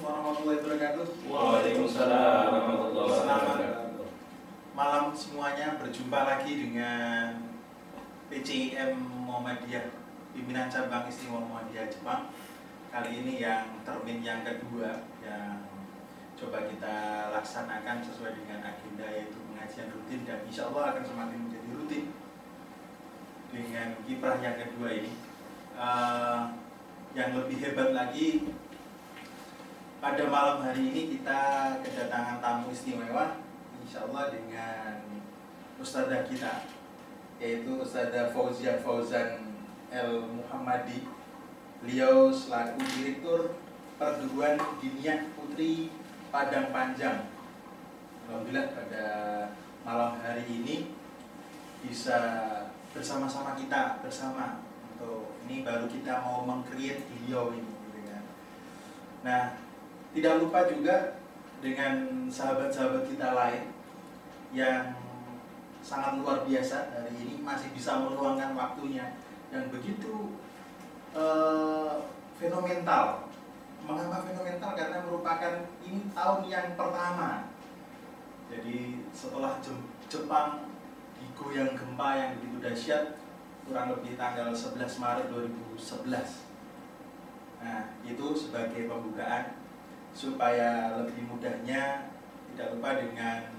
warahmatullahi wabarakatuh. Waalaikumsalam warahmatullahi wabarakatuh. Selamat malam semuanya, berjumpa lagi dengan PCIM Muhammadiyah, Pimpinan Cabang Istimewa Muhammadiyah Jepang. Kali ini yang termin yang kedua yang coba kita laksanakan sesuai dengan agenda, yaitu pengajian rutin, dan insya Allah akan semakin menjadi rutin dengan kiprah yang kedua ini. Yang lebih hebat lagi, pada malam hari ini kita kedatangan tamu istimewa, insya Allah dengan ustadzah kita, yaitu Ustadzah Fauzia Fauzan El Muhammadi. Beliau selaku Direktur Perguruan Diniyah Putri Padang Panjang. Alhamdulillah pada malam hari ini bisa bersama-sama kita bersama untuk ini baru kita mau meng-create beliau ini, gitu kan. Nah, tidak lupa juga dengan sahabat-sahabat kita lain yang sangat luar biasa hari ini masih bisa meluangkan waktunya dan begitu fenomenal. Mengapa fenomenal? Karena merupakan ini tahun yang pertama. Jadi setelah Jepang digoyang gempa yang begitu dahsyat kurang lebih tanggal 11 Maret 2011. Nah, itu sebagai pembukaan. Supaya lebih mudahnya, tidak lupa dengan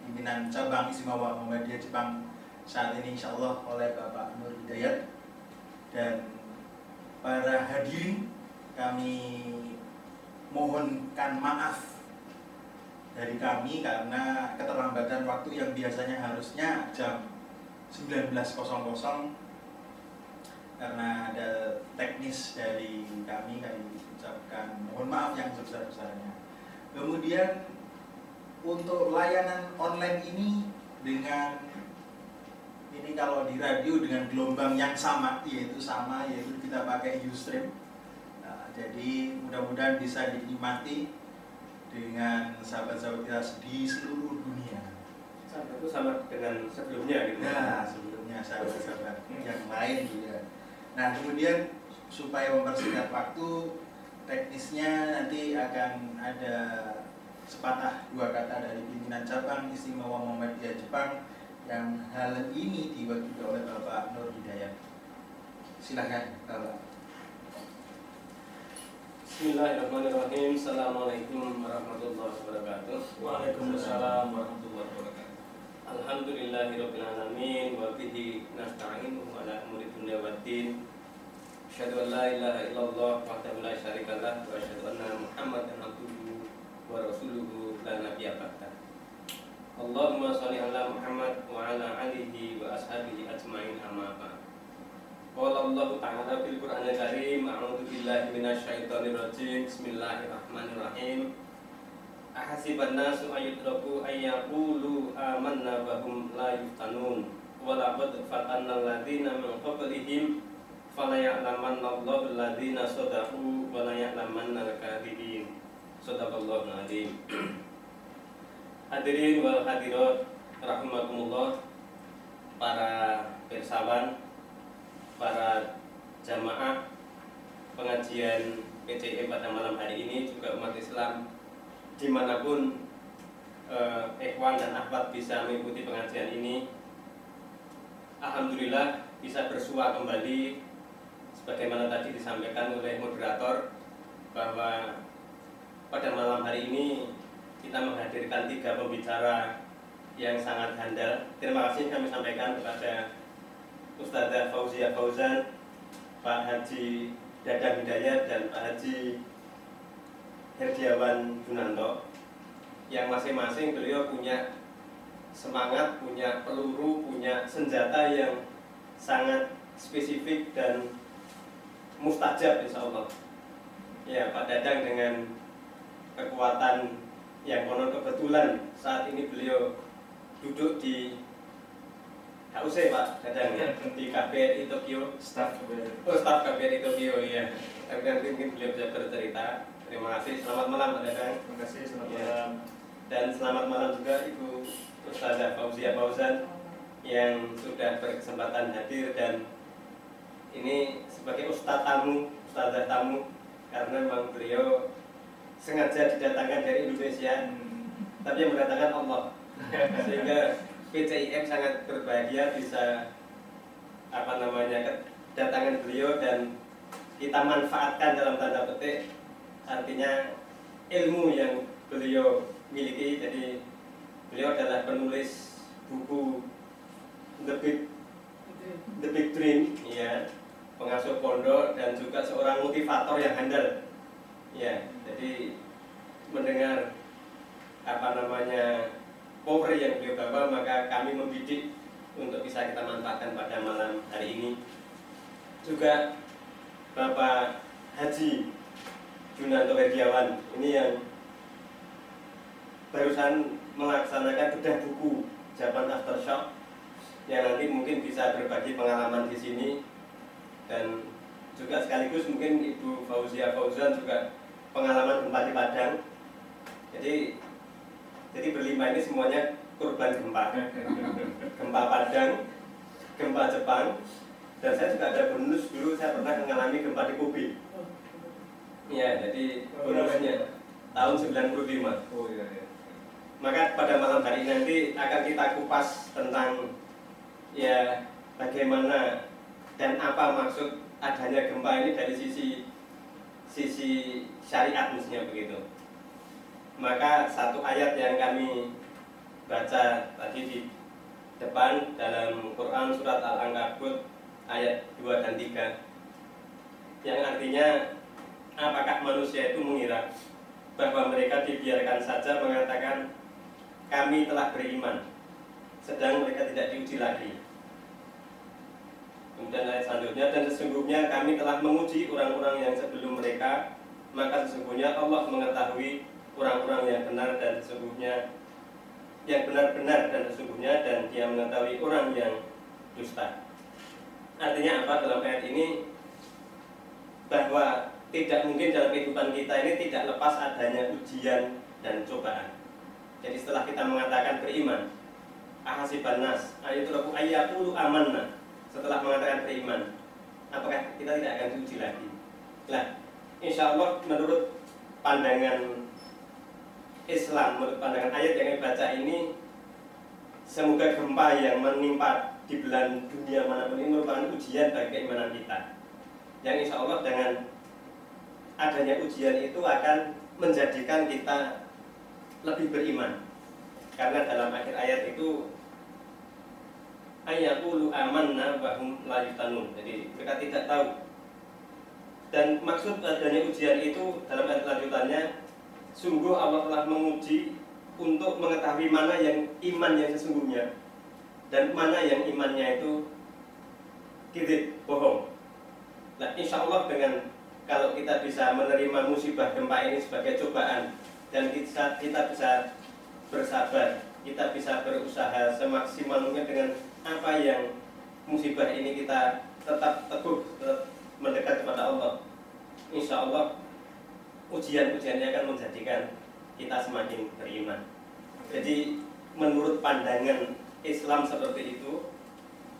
pimpinan cabang Istimewa Muhammadiyah Jepang saat ini insya Allah oleh Bapak Nur Hidayat dan para hadirin, kami mohonkan maaf dari kami karena keterlambatan waktu yang biasanya harusnya jam 19.00 karena ada teknis dari kami ucapkan mohon maaf yang sebesar-besarnya. Kemudian untuk layanan online ini dengan ini kalau di radio dengan gelombang yang sama yaitu kita pakai Ustream. Nah, jadi mudah-mudahan bisa dinikmati dengan sahabat-sahabat kita di seluruh dunia. Itu sama dengan sebelumnya gitu. Nah, sebelumnya sahabat-sahabat yang lain juga. Nah, kemudian supaya mempersingkat waktu, teknisnya nanti akan ada sepatah dua kata dari pimpinan cabang Istimewa Muhammadiyah Jepang yang hal ini diwakili oleh Bapak Nur Hidayat. Silakan, Bapak. Bismillahirrahmanirrahim. Assalamualaikum warahmatullahi wabarakatuh. Waalaikumsalam warahmatullahi wabarakatuh. Alhamdulillahirabbil alamin wa bihi nasta'in ala umuri dunya waddin. Asyhadu an la ilaha illallah wahdahu la syarikalah wa asyhadu anna Muhammadan abduhu wa rasuluhu la nabiyya ba'dah. Allahumma shalli ala Muhammad wa ala alihi wa ashabihi ajmain, amma ba'd. Qala Allah ta'ala fil Qur'anil Karim, a'udzu billahi minasyaitonir rajim. Bismillahirrahmanirrahim. Ahasiban nasu ayyutraku ayyaqulu amanna wa hum la yuftanun wa laqad fatanna alladziina min qablihim fala ya'lamanna Allahu alladziina shadaqu wa la ya'lamanna al-kadhibin. Shadaqallahul 'azim. Hadirin wal hadirat rahimakumullah, para pirsawan, para jamaah pengajian PCIM pada malam hari ini, juga umat Islam dimanapun ikhwan dan akhwat bisa mengikuti pengajian ini. Alhamdulillah bisa bersua kembali sebagaimana tadi disampaikan oleh moderator bahwa pada malam hari ini kita menghadirkan 3 pembicara yang sangat handal. Terima kasih kami sampaikan kepada Ustadzah Fauzia Fauzan, Pak Haji Dadang Hidayat, dan Pak Haji Herdiawan Junanto, yang masing-masing beliau punya semangat, punya peluru, punya senjata yang sangat spesifik dan mustajab insya Allah. Ya, Pak Dadang dengan kekuatan yang konon kebetulan saat ini beliau duduk di HUC, Pak Dadang, ya, di KBRI Tokyo, staf KBRI Tokyo, ya. Tapi nanti mungkin beliau bisa bercerita. Terima kasih. Selamat malam, Pak Dadang. Terima kasih. Selamat Ya. malam. Dan selamat malam juga Ibu Ustadzah Fauzia Fauzan yang sudah berkesempatan hadir, dan ini sebagai ustadzah tamu, karena memang beliau sengaja didatangkan dari Indonesia, tapi yang mendatangkan Allah. Sehingga PCIM sangat berbahagia bisa kedatangan beliau dan kita manfaatkan dalam tanda petik, artinya ilmu yang beliau miliki. Jadi beliau adalah penulis buku The Big Dream, ya, pengasuh pondok dan juga seorang motivator yang handal. Ya, jadi mendengar power yang beliau bawa, maka kami membidik untuk bisa kita manfaatkan pada malam hari ini. Juga Bapak Haji Junanto Herdiawan ini yang barusan melaksanakan bedah buku Japan Aftershock, yang nanti mungkin bisa berbagi pengalaman di sini, dan juga sekaligus mungkin Ibu Fauzia Fauzan juga pengalaman gempa di Padang. Jadi berlima ini semuanya korban gempa. Gempa Padang, gempa Jepang, dan saya juga ada bonus dulu, saya pernah mengalami gempa di Kobe. Ya, jadi bonusnya tahun 95. Oh iya, iya. Maka pada malam hari nanti akan kita kupas tentang ya bagaimana dan apa maksud adanya gempa ini dari sisi syariat mestinya begitu. Maka satu ayat yang kami baca tadi di depan dalam Quran surat Al-Ankabut ayat 2 dan 3, yang artinya apakah manusia itu mengira bahwa mereka dibiarkan saja mengatakan kami telah beriman, sedang mereka tidak diuji lagi. Kemudian ayat selanjutnya, dan sesungguhnya kami telah menguji orang-orang yang sebelum mereka, maka sesungguhnya Allah mengetahui orang-orang yang benar dan sesungguhnya yang benar-benar dan sesungguhnya, dan Dia mengetahui orang yang dusta. Artinya apa dalam ayat ini? Bahwa tidak mungkin dalam kehidupan kita ini tidak lepas adanya ujian dan cobaan. Jadi setelah kita mengatakan beriman, ahasiban nas ayyaqulu amanna, setelah mengatakan beriman, apakah kita tidak akan diuji lagi? Nah, insya Allah menurut pandangan Islam, menurut pandangan ayat yang saya baca ini, semoga gempa yang menimpa di belahan dunia manapun ini merupakan ujian bagi keimanan kita, yang insya Allah dengan adanya ujian itu akan menjadikan kita lebih beriman. Karena dalam akhir ayat itu ayyaqulu amanna wa hum la yuftanun, jadi mereka tidak tahu. Dan maksud adanya ujian itu dalam ayat lanjutannya, sungguh Allah telah menguji untuk mengetahui mana yang iman yang sesungguhnya dan mana yang imannya itu kizib, bohong. Nah, insya Allah dengan kalau kita bisa menerima musibah gempa ini sebagai cobaan, dan kita bisa bersabar, kita bisa berusaha semaksimal mungkin dengan apa yang musibah ini, kita tetap teguh, tetap mendekat kepada Allah, insya Allah ujian-ujiannya akan menjadikan kita semakin beriman. Jadi menurut pandangan Islam seperti itu.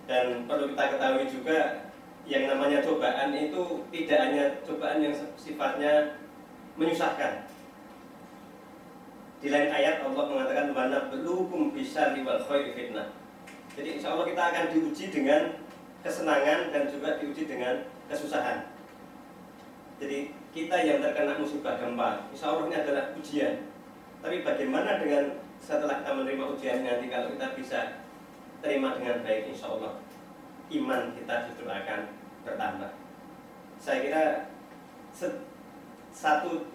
Dan perlu kita ketahui juga, yang namanya cobaan itu tidak hanya cobaan yang sifatnya menyusahkan. Di lain ayat Allah mengatakan wa nabluukum bisyarri wal khairi fitnah. Jadi insya Allah kita akan diuji dengan kesenangan dan juga diuji dengan kesusahan. Jadi kita yang terkena musibah gempa, insya Allah ini adalah ujian. Tapi bagaimana dengan setelah kita menerima ujian nanti, kalau kita bisa terima dengan baik, insya Allah iman kita justru akan bertambah. Saya kira satu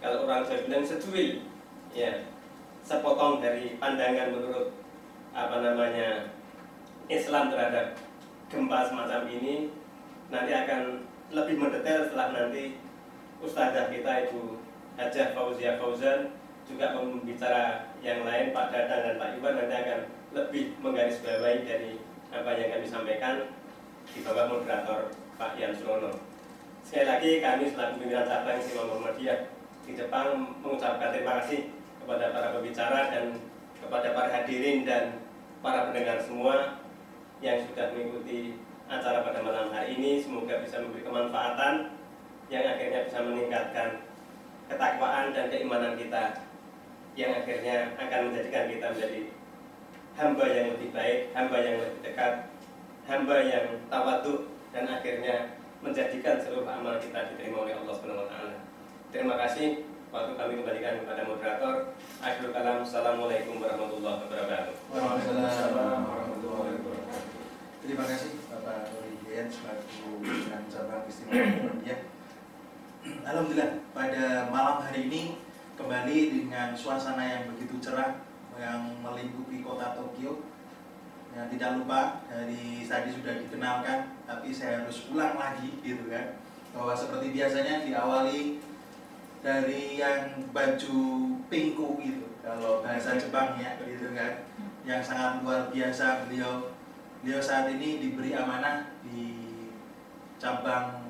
kalau orang Jawa bilang secuil, ya, sepotong dari pandangan menurut Islam terhadap gempa semacam ini, nanti akan lebih mendetail setelah nanti Ustazah kita Ibu Hajah Fauzia Fauzan juga membicara yang lain, Pak Dadang dan Pak Iwan nanti akan lebih menggarisbawahi dari apa yang kami sampaikan di bawah moderator Pak Yan Surono. Sekali lagi kami selaku pimpinan cabang Istimah Muhammadiyah di Jepang mengucapkan terima kasih kepada para pembicara dan kepada para hadirin dan para pendengar semua yang sudah mengikuti acara pada malam hari ini. Semoga bisa memberi kemanfaatan yang akhirnya bisa meningkatkan ketakwaan dan keimanan kita yang akhirnya akan menjadikan kita menjadi hamba yang lebih baik, hamba yang lebih dekat, hamba yang tawadhu, dan akhirnya menjadikan seluruh amal kita diterima oleh Allah Subhanahu wa taala. Terima kasih. Waktu kami kembalikan kepada moderator. Akhirul kalam. Assalamualaikum warahmatullahi wabarakatuh. Waalaikumsalam warahmatullahi wabarakatuh. Terima kasih Bapak Nuri Hidayat selaku pimpinan cabang istimewa Muhammadiyah. Alhamdulillah pada malam hari ini kembali dengan suasana yang begitu cerah yang meliputi kota Tokyo. Ya, tidak lupa dari tadi sudah dikenalkan, tapi saya harus ulang lagi gitu kan, bahwa seperti biasanya diawali dari yang baju pinku gitu, kalau bahasa Jepang ya gitu kan, yang sangat luar biasa. Beliau saat ini diberi amanah di cabang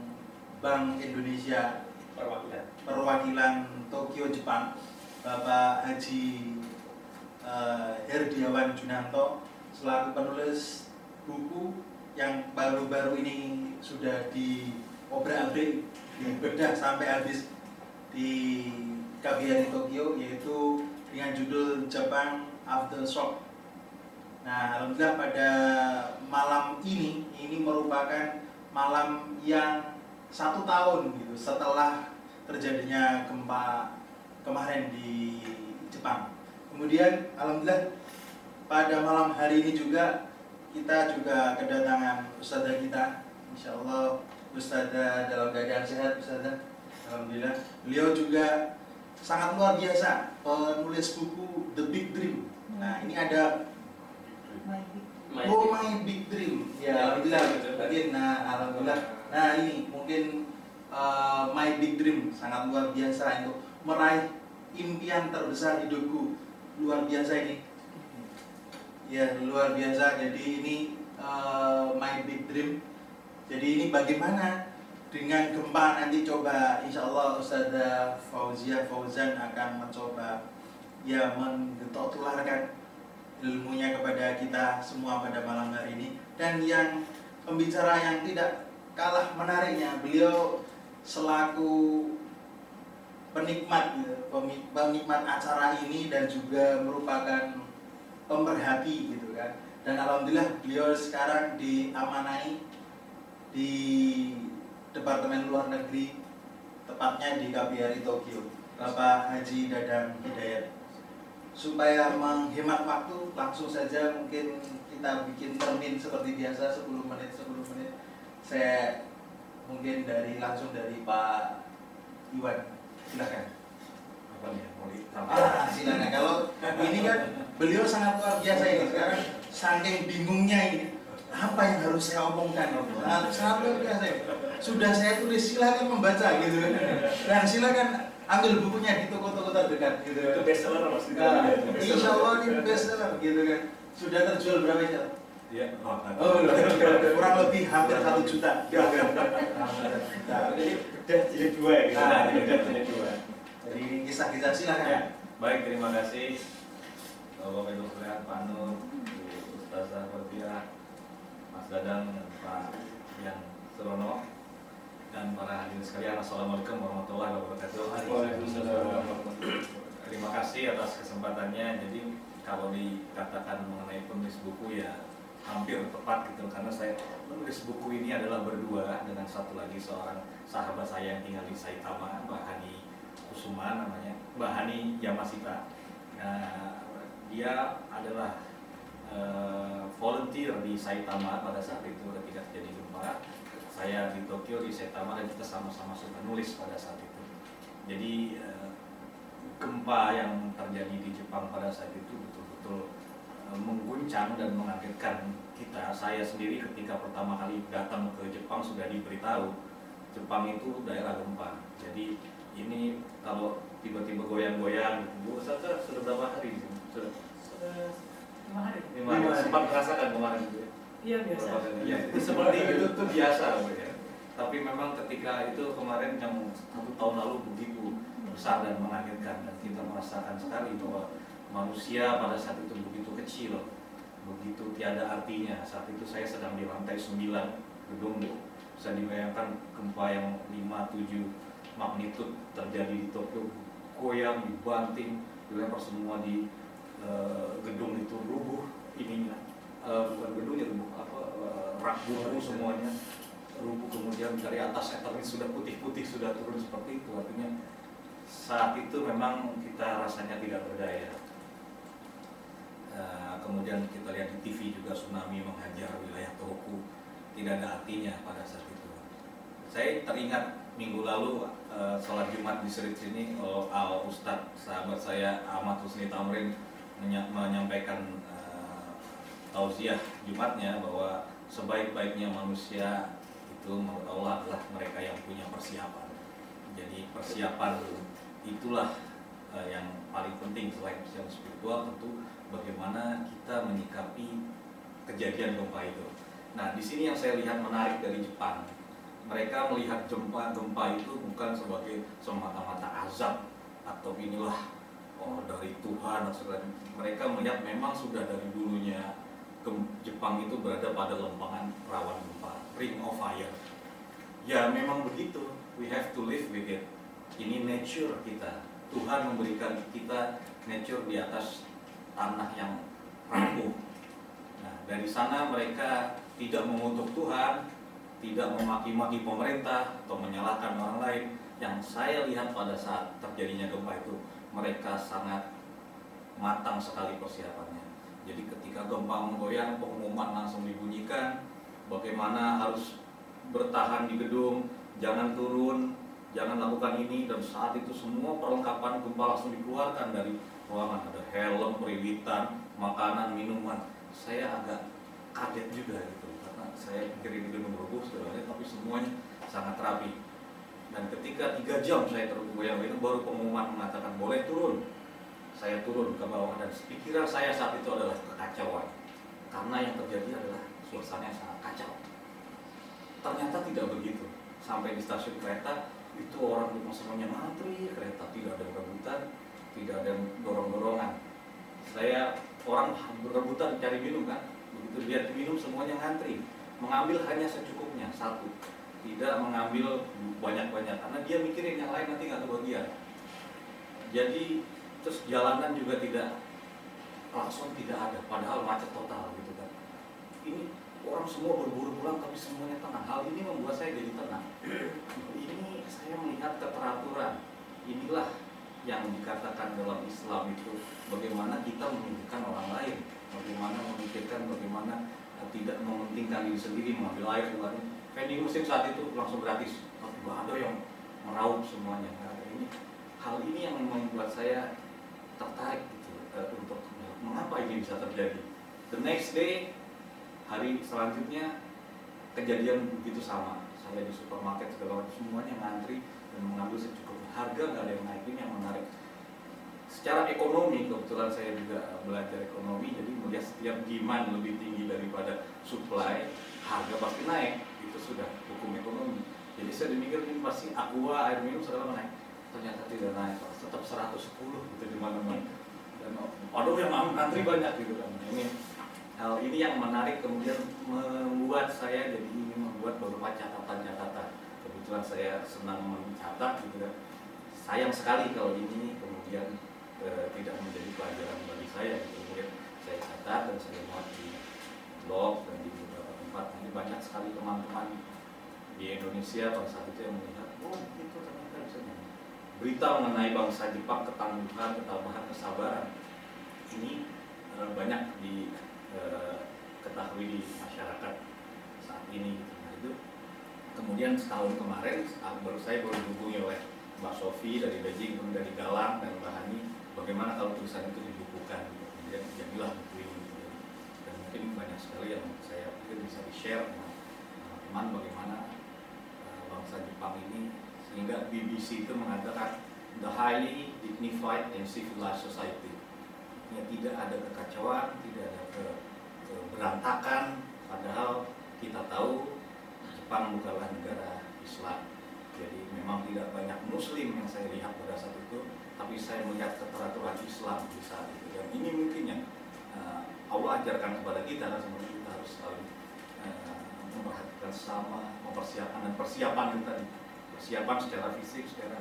Bank Indonesia perwakilan Tokyo Jepang, Bapak Haji Herdiawan Junanto selaku penulis buku yang baru-baru ini sudah diobrak-abrik, dibedah sampai habis di KBRI Tokyo, yaitu dengan judul Japan Aftershock. Nah, alhamdulillah pada malam ini merupakan malam yang 1 tahun gitu setelah terjadinya gempa kemarin di Jepang. Kemudian alhamdulillah pada malam hari ini juga kita juga kedatangan ustadzah kita, insya Allah ustadzah dalam keadaan sehat. Ustadzah, alhamdulillah, beliau juga sangat luar biasa, penulis buku The Big Dream. Nah, ini ada My Big Dream. Ya, alhamdulillah. Mungkin, alhamdulillah. Nah, ini mungkin My Big Dream sangat luar biasa untuk meraih impian terbesar hidupku. Luar biasa ini. Ya, luar biasa. Jadi ini My Big Dream. Jadi ini bagaimana dengan gempa nanti, coba insya Allah Ustazah Fauzan akan mencoba ya menggetok tularkan ilmunya kepada kita semua pada malam hari ini. Dan yang pembicara yang tidak kalah menariknya, beliau selaku penikmat acara ini dan juga merupakan pemerhati gitu kan. Dan alhamdulillah beliau sekarang diamanai di Departemen Luar Negeri, tepatnya di KBRI Tokyo, Bapak Haji Dadang Hidayat. Supaya menghemat waktu, langsung saja mungkin kita bikin termin seperti biasa 10 menit. Saya mungkin langsung dari Pak Iwan, silakan. Apa nih mau Silakan. Kalau ini kan beliau sangat luar biasa ini sekarang, saking bingungnya ini apa yang harus saya omongkan. Sangat luar biasa. Sudah saya tulis, silakan membaca gitu kan. Dan silakan ambil bukunya di toko-toko terdekat gitu. Itu bestseller Mas. Insya Allah ini bestseller gitu kan. Sudah terjual berapa ya? Iya. Kurang lebih hampir 1 juta. Jadi udah jadi 2 ya gitu. Udah jadi 2. Jadi kisah-kisah silakan. Ya. Baik, terima kasih Bapak Ibu sekalian, Pak Nur, Ustazah Fauzia, Mas Dadang, dan Pak Yan Surono, dan para hadirin sekalian. Assalamualaikum warahmatullahi wabarakatuh. Terima kasih atas kesempatannya. Jadi kalau dikatakan mengenai penulis buku ya hampir tepat gitu, karena saya menulis buku ini adalah berdua dengan satu lagi seorang sahabat saya yang tinggal di Saitama, Mbak Hani Kusuma namanya, Mbak Hani Yamasita. Dia adalah volunteer di Saitama pada saat itu ketika terjadi gempa. Saya di Tokyo, di Saitama, dan kita sama-sama suka nulis pada saat itu. Jadi gempa yang terjadi di Jepang pada saat itu betul-betul mengguncang dan mengagetkan kita. Saya sendiri ketika pertama kali datang ke Jepang sudah diberitahu Jepang itu daerah gempa. Jadi ini kalau tiba-tiba goyang-goyang gitu. Bu, sudah berapa hari? Sudah 5 hari. Sempat merasakan kemarin gitu ya? Iya, biasa. Ya, itu seperti itu tuh biasa ya. Tapi memang ketika itu kemarin yang 1 tahun lalu begitu besar dan mengagetkan, dan kita merasakan sekali bahwa manusia pada saat itu begitu kecil, begitu tiada artinya. Saat itu saya sedang di lantai 9 gedung, bisa dibayangkan gempa yang 5, 7 magnitude terjadi di Tokyo, goyang, dibanting, dilempar semua di gedung itu rubuh ininya, bukan gedungnya rubuh, rak buku semuanya rubuh, kemudian dari atas eternit sudah putih-putih sudah turun seperti itu. Artinya saat itu memang kita rasanya tidak berdaya. Kemudian kita lihat di TV juga tsunami menghajar wilayah Tohoku, tidak ada artinya pada saat itu. Saya teringat minggu lalu sholat Jumat di Serit sini, Ustadz sahabat saya Ahmad Husni Tamrin menyampaikan tausiah Jumatnya bahwa sebaik-baiknya manusia itu menurut Allah adalah mereka yang punya persiapan. Jadi persiapan itulah yang paling penting selain persiapan spiritual, tentu bagaimana kita menyikapi kejadian gempa itu. Nah, di sini yang saya lihat menarik dari Jepang, mereka melihat gempa itu bukan sebagai semata-mata azab atau inilah dari Tuhan. Mereka melihat memang sudah dari dulunya Jepang itu berada pada lempangan rawan gempa, ring of fire. Ya memang begitu, we have to live with it. Ini nature kita. Tuhan memberikan kita nature di atas tanah yang rapuh. Nah, dari sana mereka tidak mengutuk Tuhan, tidak memaki-maki pemerintah atau menyalahkan orang lain. Yang saya lihat pada saat terjadinya gempa itu, mereka sangat matang sekali persiapannya. Jadi ketika gempa menggoyang, pengumuman langsung dibunyikan, bagaimana harus bertahan di gedung, jangan turun, jangan lakukan ini. Dan saat itu semua perlengkapan gempa langsung dikeluarkan dari ruangan, ada helm, periwitan, makanan, minuman. Saya agak kaget juga gitu, karena saya pikir ini gedung rubuh sebenarnya, tapi semuanya sangat rapi. Dan ketika 3 jam saya tergoyang itu, baru pengumuman mengatakan boleh turun. Saya turun ke bawah dan pikiran saya saat itu adalah kekacauan, karena yang terjadi adalah suasana yang sangat kacau. Ternyata tidak begitu. Sampai di stasiun kereta itu orang semuanya ngantri kereta, tidak ada rebutan, tidak ada dorong-dorongan. Orang berebutan cari minum kan, begitu lihat minum semuanya ngantri, mengambil hanya secukupnya satu, tidak mengambil banyak-banyak karena dia mikirin yang lain nanti nggak kebagian. Jadi terus jalanan juga tidak, klakson tidak ada, padahal macet total gitu kan. Ini orang semua berburu pulang tapi semuanya tenang. Hal ini membuat saya jadi tenang. Ini saya melihat keteraturan. Inilah yang dikatakan dalam Islam itu, bagaimana kita memikirkan orang lain, bagaimana memikirkan, bagaimana tidak mementingkan diri sendiri, mengambil air keluarnya. Vending musim saat itu langsung gratis, tapi ada yang meraup semuanya. Nah, hal ini yang membuat saya tertarik gitu, untuk mengapa ini bisa terjadi. The next day, hari selanjutnya kejadian begitu sama. Saya di supermarket segala macam semuanya ngantri dan mengambil secukupnya. Harga nggak ada yang naik. Ini yang menarik. Secara ekonomi, kebetulan saya juga belajar ekonomi, jadi melihat setiap demand lebih tinggi daripada supply, harga pasti naik. Itu sudah hukum ekonomi. Jadi saya mikir ini pasti aqua, air minum segala naik. Ternyata tidak naik, tetap 110 gitu di mana-mana. Dan aduh yang ngantri banyak gitu kan. Hal ini yang menarik, kemudian membuat saya jadi ingin membuat beberapa catatan-catatan. Kebetulan saya senang mencatat gitu kan. Sayang sekali kalau ini kemudian tidak menjadi pelajaran bagi saya gitu. Kemudian saya catat dan saya muat di blog dan di beberapa tempat. Ini banyak sekali teman-teman di Indonesia pada saat itu yang melihat, oh itu ternyata bisa nyanyi. Berita mengenai bangsa Jepang, ketangguhan, ketabahan, kesabaran ini banyak diketahui di masyarakat saat ini. Nah, itu kemudian setahun kemarin saya baru dihubungi oleh Mbak Sofi dari Beijing, dari Galang dan Mbak Hani, bagaimana kalau tulisan itu dibukukan. Kemudian jadilah buku ini. Dan mungkin banyak sekali yang saya pikir bisa di-share dengan teman-teman bagaimana bangsa Jepang ini, sehingga BBC itu mengatakan the highly dignified and civilized society. Ya, tidak ada kekacauan, tidak ada keberantakan, padahal kita tahu Jepang bukanlah negara Islam. Jadi memang tidak banyak Muslim yang saya lihat pada saat itu, tapi saya melihat keteraturan Islam di saat itu. Dan ini mungkin yang Allah ajarkan kepada kita, kan sebenarnya kita harus saling memperhatikan sama, mempersiapkan dan persiapan itu tadi. persiapan secara fisik, secara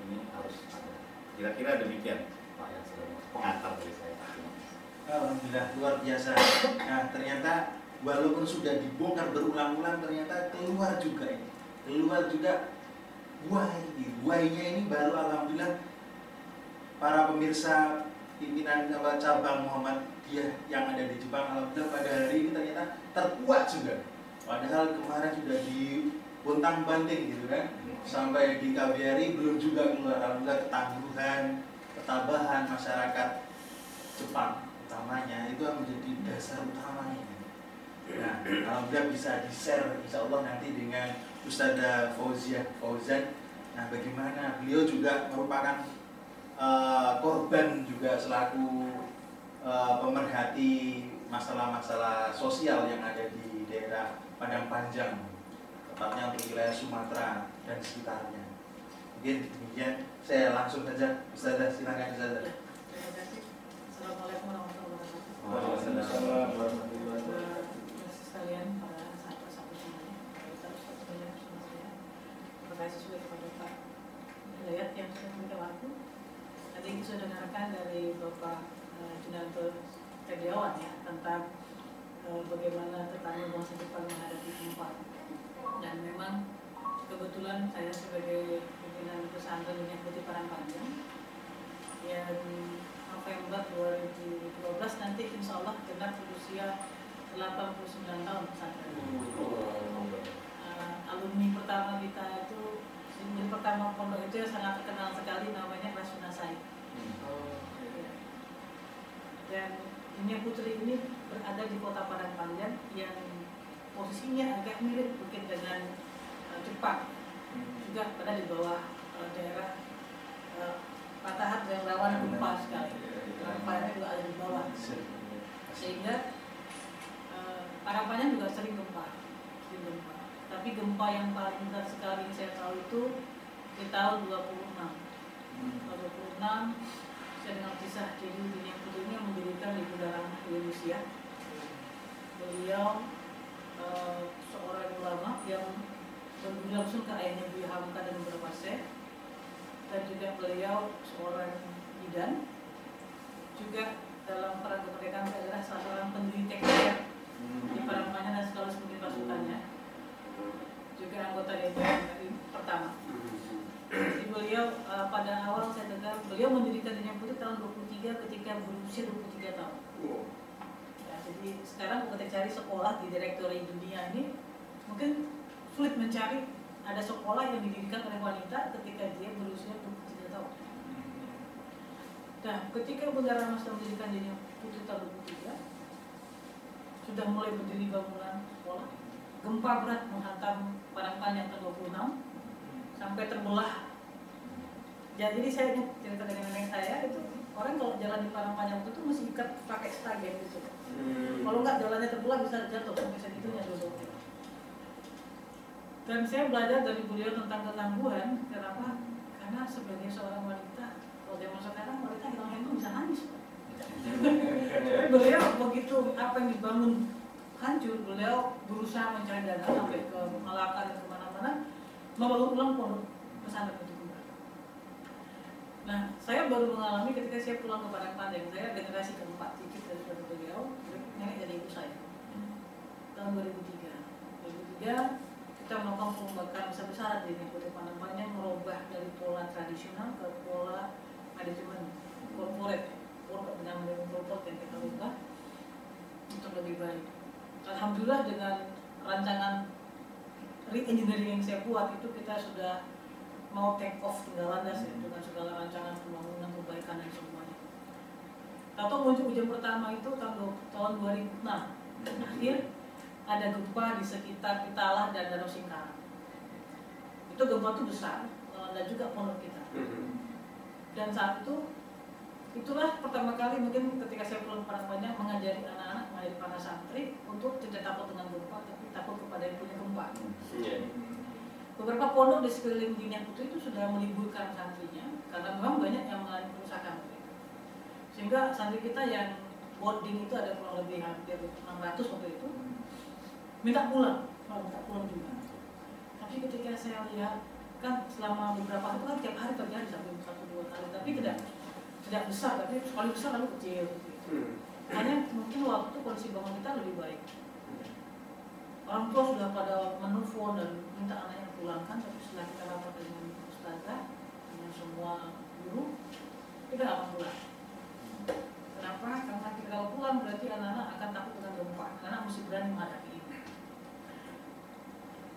ini harus ada. Kira-kira demikian Pak yang pengantar dari saya. Alhamdulillah luar biasa. Nah ternyata walaupun sudah dibongkar berulang-ulang ternyata keluar juga ini, keluar juga buahnya ini baru alhamdulillah para pemirsa pimpinan cabang Muhammadiyah yang ada di Jepang alhamdulillah pada hari ini ternyata terkuat juga. Padahal kemarin sudah dibontang-banting gitu kan, sampai di KBRI belum juga keluar. Alhamdulillah ketangguhan, ketabahan masyarakat Jepang utamanya itu yang menjadi dasar utamanya. Nah, alhamdulillah bisa di-share insya Allah nanti dengan Ustadzah Fauzan. Nah, bagaimana beliau juga merupakan korban juga selaku pemerhati masalah-masalah sosial yang ada di daerah Padang Panjang, tepatnya untuk wilayah Sumatera dan sekitarnya. Mungkin demikian, saya langsung saja Ustadzah, silakan Ustadzah. Terima kasih. Assalamualaikum warahmatullahi wabarakatuh. Waalaikumsalam warahmatullahi wabarakatuh. Sekalian para sahabat-sahabat semuanya, kita harus banyak bersama saya. Terima kasih juga kepada Pak Hidayat yang sudah memberikan waktu. Tadi kita sudah dengarkan dari Bapak Junanto Tediawan ya tentang bagaimana tetangga bangsa Jepang menghadapi gempa. Dan memang kebetulan saya sebagai pimpinan pesantren Minyak Putih Padang Panjang yang November 2012 nanti insya Allah genap berusia 89 tahun pesantren. Alumni pertama kita itu, alumni pertama pondok itu yang sangat terkenal sekali namanya Rasuna Said. Dan Minyak Putri ini berada di kota Padang Panjang yang posisinya agak mirip mungkin dengan Jepang, juga berada di bawah daerah Patahat yang rawan gempa sekali. Gempanya juga ada di bawah, sehingga Padang Panjang juga sering gempa. Tapi gempa yang paling besar sekali yang saya tahu itu di tahun 26. Tahun 26 saya dengan kisah jadi Minyak Putri ini mendirikan di Bundaran Indonesia. Beliau seorang ulama yang berguru langsung ke ayahnya Buya Hamka dan beberapa syekh, dan juga beliau seorang bidan, juga dalam perang kemerdekaan adalah salah seorang pendiri TKR di Padang Panjang dan sekaligus memimpin pasukannya, juga anggota DPR RI pertama. Jadi beliau pada awal saya dengar beliau mendirikan Minyak Putih tahun 23 ketika berusia 23 tahun. Ya, jadi sekarang kalau kita cari sekolah di direktori dunia ini mungkin sulit mencari ada sekolah yang didirikan oleh wanita ketika dia berusia 23 tahun. Nah, ketika Bunda Rama sedang mendirikan Minyak Putih tahun 23 sudah mulai berdiri bangunan sekolah. Gempa berat menghantam Padang Panjang tahun 26 sampai terbelah. Ya, jadi saya cerita dengan nenek saya itu orang kalau jalan di Padang Panjang itu mesti ikat pakai stagen gitu. Kalau nggak jalannya terbelah bisa jatuh sampai segitunya dulu. Dan saya belajar dari beliau tentang ketangguhan. Kenapa? Karena sebagai seorang wanita, kalau zaman sekarang wanita hilang handphone bisa nangis. Beliau begitu apa yang dibangun hancur, beliau berusaha mencari dana sampai ke Malaka dan kemana-mana, membangun ulang pondok pesantren itu kembali. Nah, saya baru mengalami ketika saya pulang ke Padang Panjang, saya generasi keempat cicit daripada beliau, nenek dari ibu saya. Tahun 2003 kita melakukan perombakan besar-besaran di Minyak Putih Padang Panjang, merubah dari pola tradisional ke pola manajemen korporat, dengan manajemen korporat yang kita ubah untuk lebih baik. Alhamdulillah dengan rancangan re-engineering yang saya buat itu kita sudah mau take off tinggal landas ya, dengan segala rancangan pembangunan, perbaikan dan semuanya. Atau muncul ujian pertama itu tahun 2006 akhir ada gempa di sekitar Pitalah dan Danau Singkarak. Itu gempa itu besar dan juga pondok kita. Dan saat itu itulah pertama kali mungkin ketika saya pulang ke Padang Panjang mengajari anak-anak, mengajari para santri untuk tidak takut dengan gempa, tapi takut kepada yang punya gempa. Beberapa pondok di sekeliling Minyak Putih itu sudah meliburkan santrinya karena memang banyak yang mengalami kerusakan. Sehingga santri kita yang boarding itu ada kurang lebih hampir 600 waktu itu minta pulang juga. Tapi ketika saya lihat kan selama beberapa hari itu kan tiap hari terjadi sampai 1-2 kali, tapi tidak besar, tapi sekali besar lalu kecil. Makanya mungkin waktu itu kondisi bangun kita lebih baik. Orang tua sudah pada menelpon dan minta anaknya pulangkan, tapi setelah kita rapat dengan ustazah, dengan semua guru, kita nggak akan pulang. Kenapa? Karena kita kalau pulang berarti anak-anak akan takut dengan gempa. Anak mesti berani menghadapi ini.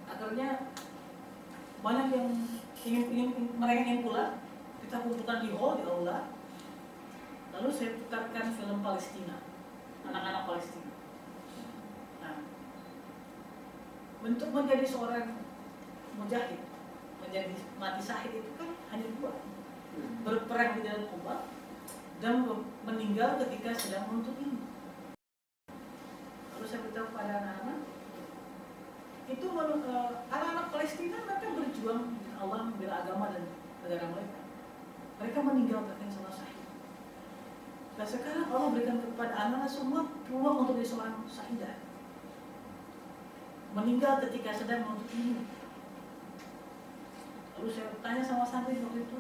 Akhirnya banyak yang mereka ingin pulang, kita kumpulkan di hall, di aula. Lalu saya putarkan film Palestina, anak-anak Palestina. Nah, untuk menjadi seorang mujahid, menjadi mati syahid itu kan hanya 2, berperang di dalam Kubah dan meninggal ketika sedang menuntut ilmu. Lalu saya beritahu kepada anak-anak, itu anak-anak Palestina mereka berjuang Allah membela agama dan negara mereka. Mereka meninggal bahkan sama syahid. Dan sekarang Allah berikan kepada anak-anak semua peluang untuk menjadi seorang syahidah. Meninggal ketika sedang menuntut ilmu. Lalu saya tanya sama santri waktu itu,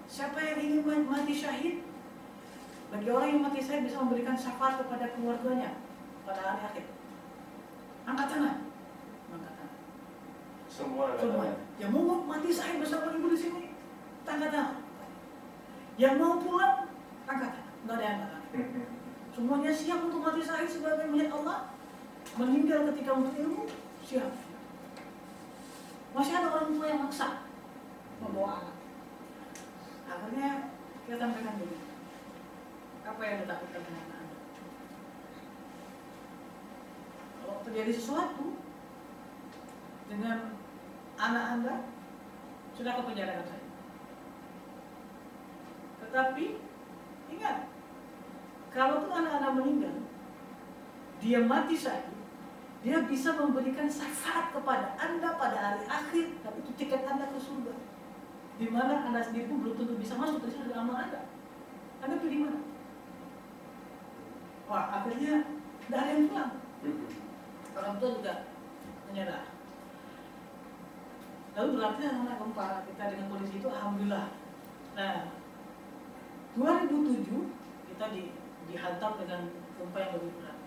siapa yang ingin mati syahid? Bagi orang yang mati syahid bisa memberikan syafaat kepada keluarganya pada hari akhir. Angkat tangan. Angkat tangan. Semua Yang mau mati syahid bersama ibu di sini, angkat tangan. Yang mau pulang, angkat tangan. Nggak ada yang angkat tangan. Semuanya siap untuk mati syahid sebagai melihat Allah. Meninggal ketika untuk ilmu, siap. Masih ada orang tua yang maksa membawa anak. Akhirnya kita sampaikan dulu, apa yang ditakutkan dengan anak? Kalau terjadi sesuatu dengan anak Anda, sudah ke penjara kan saya. Tetapi ingat, kalaupun anak Anda meninggal, dia mati syahid, dia bisa memberikan syafaat kepada Anda pada hari akhir, tapi itu tiket Anda ke surga. Di mana Anda sendiri pun belum tentu bisa masuk, dari situ amal Anda. Anda pilih mana? Wah, akhirnya tidak ada yang pulang. Orang tua juga menyerah. Lalu berarti anak-anak gempa kita dengan kondisi itu, alhamdulillah. Nah, 2007 kita dihantam dengan gempa yang lebih berat.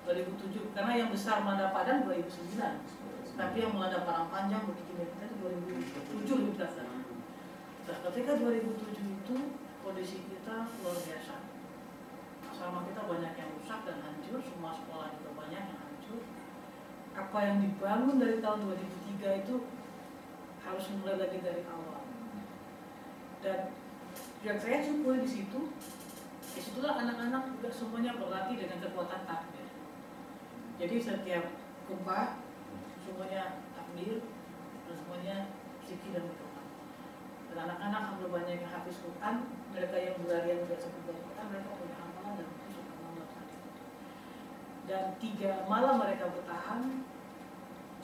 2007, karena yang besar melanda Padang 2009, tapi yang melanda Parangpanjang begitu kita itu 2007 lebih berat. Nah, ketika 2007 itu kondisi kita luar biasa. Asrama kita banyak yang rusak dan hancur, semua sekolah juga banyak yang hancur. Apa yang dibangun dari tahun 2003 itu harus mulai lagi dari awal. Dan yang saya syukuri di situ, disitulah anak-anak juga semuanya berlatih dengan kekuatan takdir. Jadi setiap gempa semuanya takbir dan semuanya zikir dan berdoa. Dan anak-anak hampir banyak yang hafiz Quran, mereka yang berlarian biasa belajar Quran, mereka punya hafalan dan suka mengamalkan. Dan 3 malam mereka bertahan,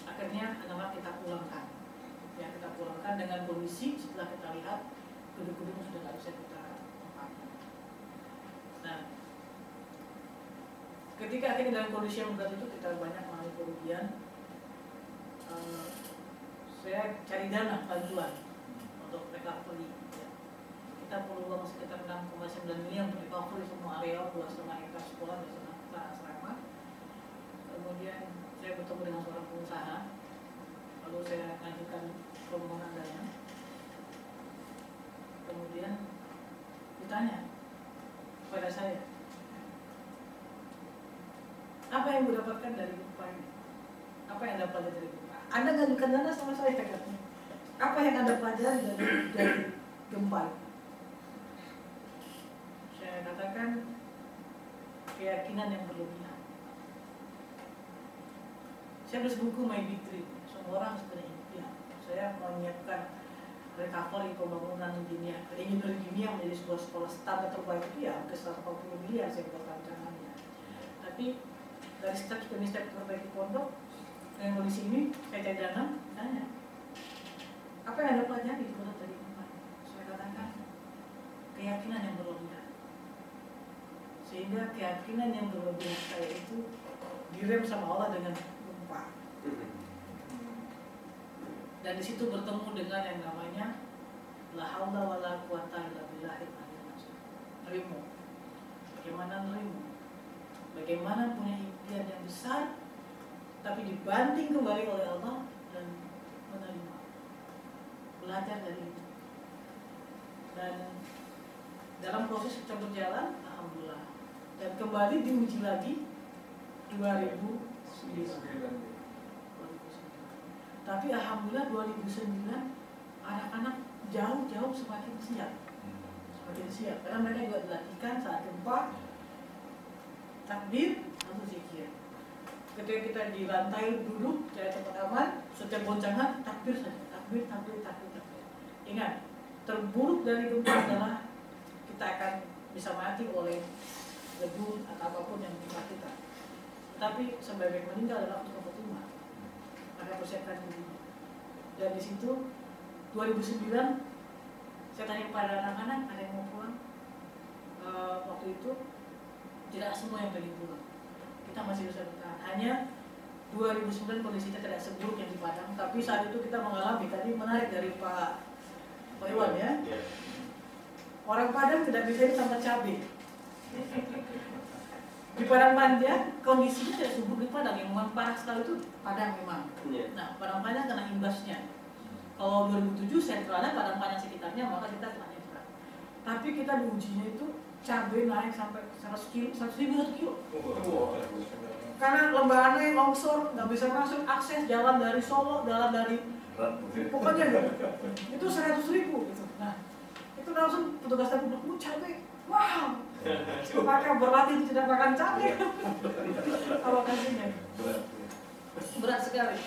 akhirnya anak-anak kita pulangkan. Ya, kita pulangkan dengan kondisi setelah kita lihat gedung-gedung sudah tidak bisa kita tempatkan. Nah, ketika akhirnya dalam kondisi yang berat itu kita banyak mengalami kerugian. Saya cari dana bantuan untuk recovery. Ya. Kita perlu uang sekitar 6,9 miliar untuk recovery semua area 2,5 hektar sekolah dan setengah asrama. Kemudian saya bertemu dengan seorang pengusaha, lalu saya ajukan permohonan dana. Kemudian ditanya kepada saya, apa yang Anda dapatkan dari gempa ini? Apa yang Anda pelajari dari gempa? Anda ngajukan dana sama saya katanya. Apa yang Anda pelajari dari gempa? Saya katakan keyakinan yang berlebihan. Saya nulis buku My Big Dream. Semua orang sebenarnya impian. Saya menyiapkan recovery pembangunan dunia, engineering dunia menjadi sebuah sekolah standar terbaik itu ya ke 140 miliar saya buat rancangannya. Tapi dari step demi step perbaiki pondok dengan kondisi ini saya cari dana, tanya apa yang Anda pelajari di pondok tadi gempa? Saya katakan keyakinan yang berlebihan, sehingga keyakinan yang berlebihan saya itu direm sama Allah dengan gempa. Dan di situ bertemu dengan yang namanya la haula wala quwata illa billahil aliyyil azim. Nerimo. Bagaimana nerimo? Bagaimana punya impian yang besar tapi dibanting kembali oleh Allah dan menerima. Belajar dari itu. Dan dalam proses kita berjalan, alhamdulillah. Dan kembali diuji lagi 2009. Tapi alhamdulillah 2009 anak-anak jauh-jauh semakin siap. Karena mereka juga dilatihkan saat gempa, takbir, lalu zikir. Ketika kita di lantai duduk, cari tempat aman, setiap goncangan takbir saja, takbir. Ingat, terburuk dari gempa adalah kita akan bisa mati oleh gedung atau apapun yang menimpa kita. Tetapi sebaik meninggal adalah untuk kebetulan. Maka persiapkan diri. Dan di situ 2009 saya tanya kepada anak-anak, ada yang mau pulang? Waktu itu tidak semua yang pergi pulang. Kita masih bisa bertahan. Hanya 2009 kondisi kita tidak seburuk yang di Padang, tapi saat itu kita mengalami, tadi menarik dari Pak Iwan ya. Orang Padang tidak bisa hidup tanpa cabai. Di Padang Panjang kondisinya tidak seburuk di Padang, yang memang parah sekali itu Padang memang. Nah, Padang Panjang kena imbasnya. Kalau 2007 sentralnya Padang Panjang sekitarnya, maka kita kena imbas. Tapi kita diujinya itu cabai naik sampai 100 ribu 1 kilo. Karena lembahannya longsor, nggak bisa masuk, akses jalan dari Solo, jalan dari pokoknya itu 100 ribu gitu. Nah, itu langsung petugas dapur cabai, wow. Maka berlatih tidak makan cabai. Kalau kasihnya berat sekali.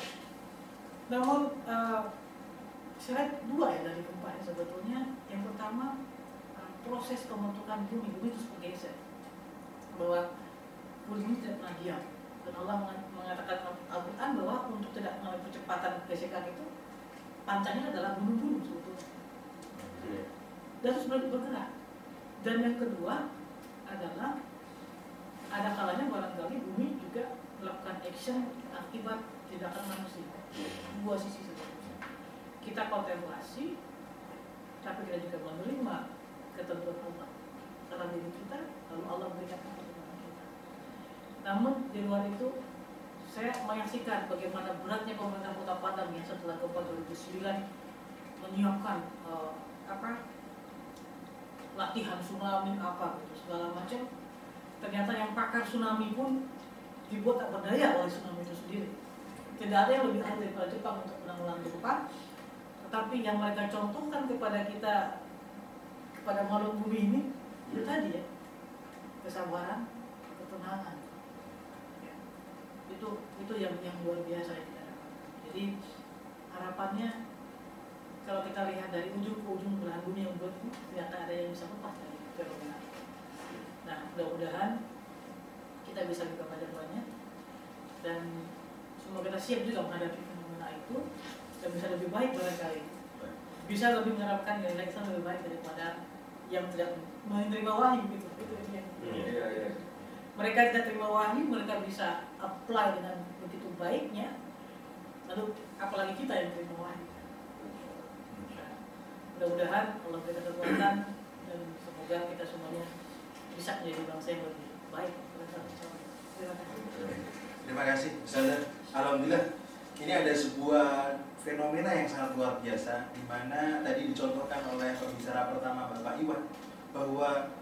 Namun saya lihat dua ya dari gempa ini sebetulnya. Yang pertama proses pembentukan bumi itu bergeser, bahwa bumi tidak pernah diam. Dan Allah mengatakan Al-Quran bahwa untuk tidak mengalami percepatan gesekan itu pancanya adalah gunung-gunung sebetulnya. Dan terus bergerak. Dan yang kedua adalah ada kalanya barangkali bumi juga melakukan action akibat tindakan manusia. Dua sisi sebetulnya. Kita kontemplasi, tapi kita juga menerima ketentuan Allah dalam diri kita, lalu Allah berikan kepada kita. Namun di luar itu saya menyaksikan bagaimana beratnya pemerintah Kota Padang yang setelah gempa 2009 menyiapkan latihan tsunami apa gitu segala macam. Ternyata yang pakar tsunami pun dibuat tak berdaya oleh tsunami itu sendiri. Tidak ada yang lebih ahli daripada Jepang untuk menanggulangi gempa. Tetapi yang mereka contohkan kepada kita, kepada makhluk bumi ini, itu tadi ya, kesabaran, ketenangan. Ya. Itu yang luar biasa yang kita dapat. Jadi harapannya kalau kita lihat dari ujung ke ujung belahan bumi yang buat ini, ternyata ada yang bisa lepas dari fenomena. Nah, mudah-mudahan kita bisa juga belajar banyak dan semoga kita siap juga menghadapi fenomena itu dan bisa lebih baik barangkali. Bisa lebih menerapkan nilai Islam lebih baik daripada yang tidak menerima wahyu gitu. Itu dia. Mereka tidak terima wahyu, mereka bisa apply dengan begitu baiknya. Lalu apalagi kita yang terima wahyu. Mudah-mudahan Allah berikan kekuatan dan semoga kita semuanya bisa menjadi bangsa yang lebih baik. Terima kasih. Terima kasih, Ustaz. Alhamdulillah, ini ada sebuah fenomena yang sangat luar biasa, di mana tadi dicontohkan oleh pembicara pertama Bapak Iwan bahwa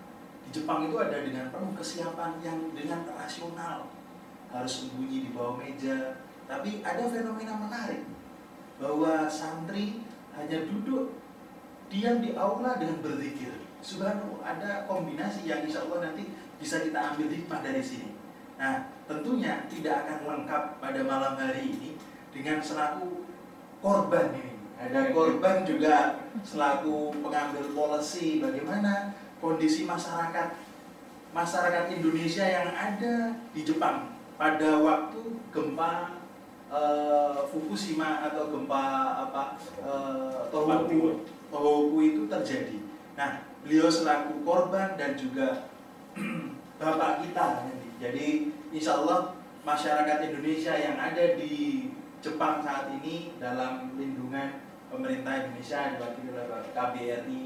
di Jepang itu ada dengan penuh kesiapan yang dengan rasional, harus sembunyi di bawah meja. Tapi ada fenomena menarik bahwa santri hanya duduk diam di aula dengan berzikir. Subhanallah, ada kombinasi yang insya Allah nanti bisa kita ambil hikmah dari sini. Nah, tentunya tidak akan lengkap pada malam hari ini dengan selaku korban ini. Ada korban juga selaku pengambil policy bagaimana kondisi masyarakat Indonesia yang ada di Jepang pada waktu gempa Fukushima atau gempa Tohoku itu terjadi. Nah, beliau selaku korban dan juga bapak kita. Jadi insya Allah masyarakat Indonesia yang ada di Jepang saat ini dalam lindungan pemerintah Indonesia diwakili oleh KBRI.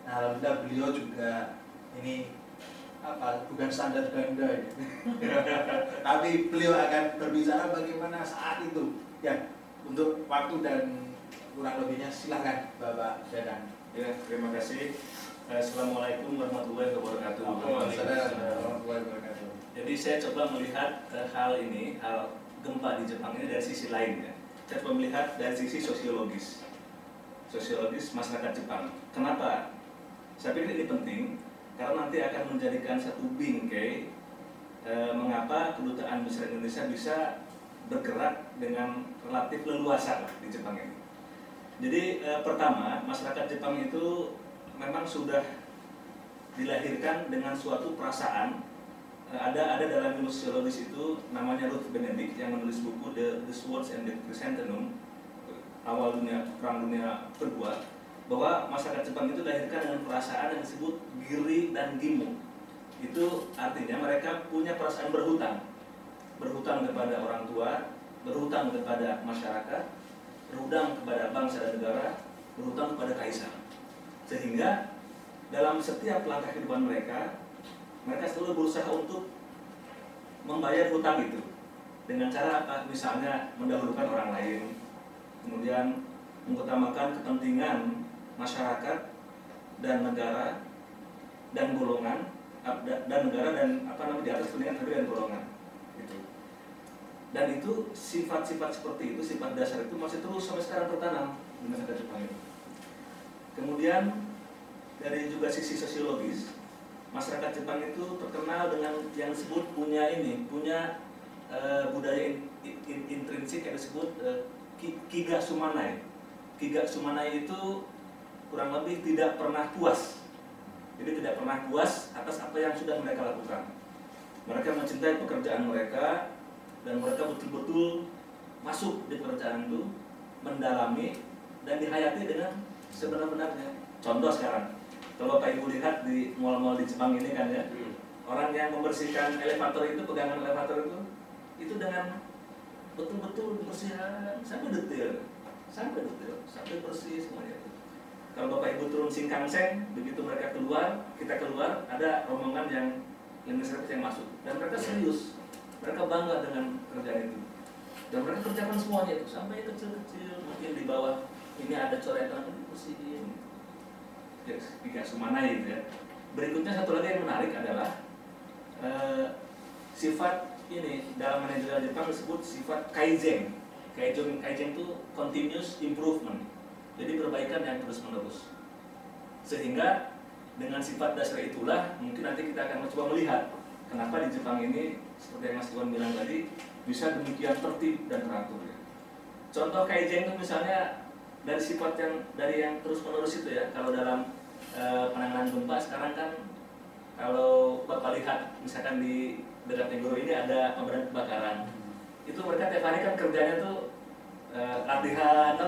Nah, alhamdulillah beliau juga ini bukan standar ganda ya. Tapi beliau akan berbicara bagaimana saat itu ya. Untuk waktu dan kurang lebihnya silahkan Bapak Dadang. Ya, terima kasih. Assalamualaikum warahmatullahi wabarakatuh. Warahmatullahi wabarakatuh. Jadi saya coba melihat hal gempa di Jepang ini dari sisi lain ya. Saya coba melihat dari sisi sosiologis masyarakat Jepang. Kenapa? Saya pikir ini penting karena nanti akan menjadikan satu bingkai mengapa kedutaan besar Indonesia bisa bergerak dengan relatif leluasa di Jepang ini. Jadi pertama, masyarakat Jepang itu memang sudah dilahirkan dengan suatu perasaan. Ada dalam ilmu sosiologis itu namanya Ruth Benedict yang menulis buku The Swords and the Chrysanthemum, awal perang dunia kedua, bahwa masyarakat Jepang itu dilahirkan dengan perasaan yang disebut giri dan gimu. Itu artinya mereka punya perasaan berhutang kepada orang tua, berhutang kepada masyarakat, berhutang kepada bangsa dan negara, berhutang kepada kaisar. Sehingga dalam setiap langkah kehidupan mereka selalu berusaha untuk membayar hutang itu dengan cara apa? Misalnya mendahulukan orang lain, kemudian mengutamakan kepentingan masyarakat dan negara dan golongan di atas kepentingan negara dan golongan gitu. Dan itu sifat-sifat seperti itu, sifat dasar itu masih terus sampai sekarang tertanam di masyarakat Jepang itu. Kemudian dari juga sisi sosiologis, masyarakat Jepang itu terkenal dengan yang disebut punya budaya intrinsik yang disebut Kiga Sumanai. Kiga Sumanai itu kurang lebih tidak pernah puas. Jadi tidak pernah puas atas apa yang sudah mereka lakukan. Mereka mencintai pekerjaan mereka dan mereka betul-betul masuk di pekerjaan itu, mendalami dan dihayati dengan sebenar-benarnya. Contoh sekarang, kalau Bapak Ibu lihat di mal-mal di Jepang ini kan ya, orang yang membersihkan elevator itu, pegangan elevator itu dengan betul-betul dibersihkan sampai detail, sampai bersih semuanya itu. Kalau Bapak Ibu turun Shinkansen, begitu mereka keluar, kita keluar, ada rombongan yang service yang masuk dan mereka serius, mereka bangga dengan kerjaan itu dan mereka kerjakan semuanya itu sampai kecil-kecil, mungkin di bawah ini ada coretan dibersihin. Kiga Sumanai itu ya. Berikutnya satu lagi yang menarik adalah sifat ini dalam manajemen Jepang disebut sifat kaizen. Kaizen itu continuous improvement. Jadi perbaikan yang terus-menerus. Sehingga dengan sifat dasar itulah mungkin nanti kita akan mencoba melihat kenapa di Jepang ini seperti yang Mas Iwan bilang tadi bisa demikian tertib dan teratur ya. Contoh kaizen itu misalnya dari sifat yang terus-menerus itu ya. Kalau dalam penanganan gempa sekarang kan kalau Bapak lihat misalkan di dekat Tenggoro ini ada pemadam kebakaran, itu mereka tiap hari kan kerjanya tuh latihan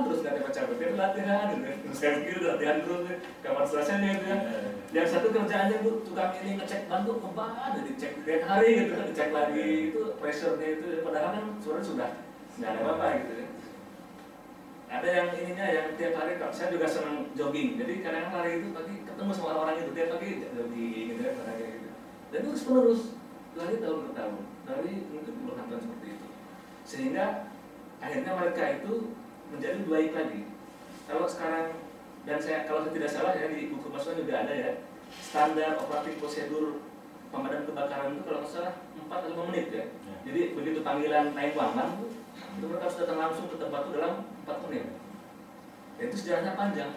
terus nggak ada capek latihan terus saya pikir latihan terus kapan selesainya itu ya. Yang satu kerjaannya bu tukang ini ngecek bantu gempa, dicek tiap hari gitu kan, dicek lagi itu pressure-nya itu padahal kan sebenarnya sudah nggak ada apa-apa gitu ya. Ada yang ininya yang tiap hari, saya juga senang jogging, jadi kadang hari itu pagi ketemu sama orang itu tiap pagi jogging gitu ya, kayak gitu. Dan itu terus menerus dari tahun ke tahun, dari mungkin puluhan tahun seperti itu, sehingga akhirnya mereka itu menjadi baik lagi. Kalau sekarang dan kalau saya tidak salah ya di buku masukan juga ada ya standar operatif prosedur pemadam kebakaran itu kalau nggak salah 4 atau 5 menit ya. Jadi begitu panggilan 911 itu mereka harus datang langsung ke tempat itu dalam 4 menit. Dan itu sejarahnya panjang.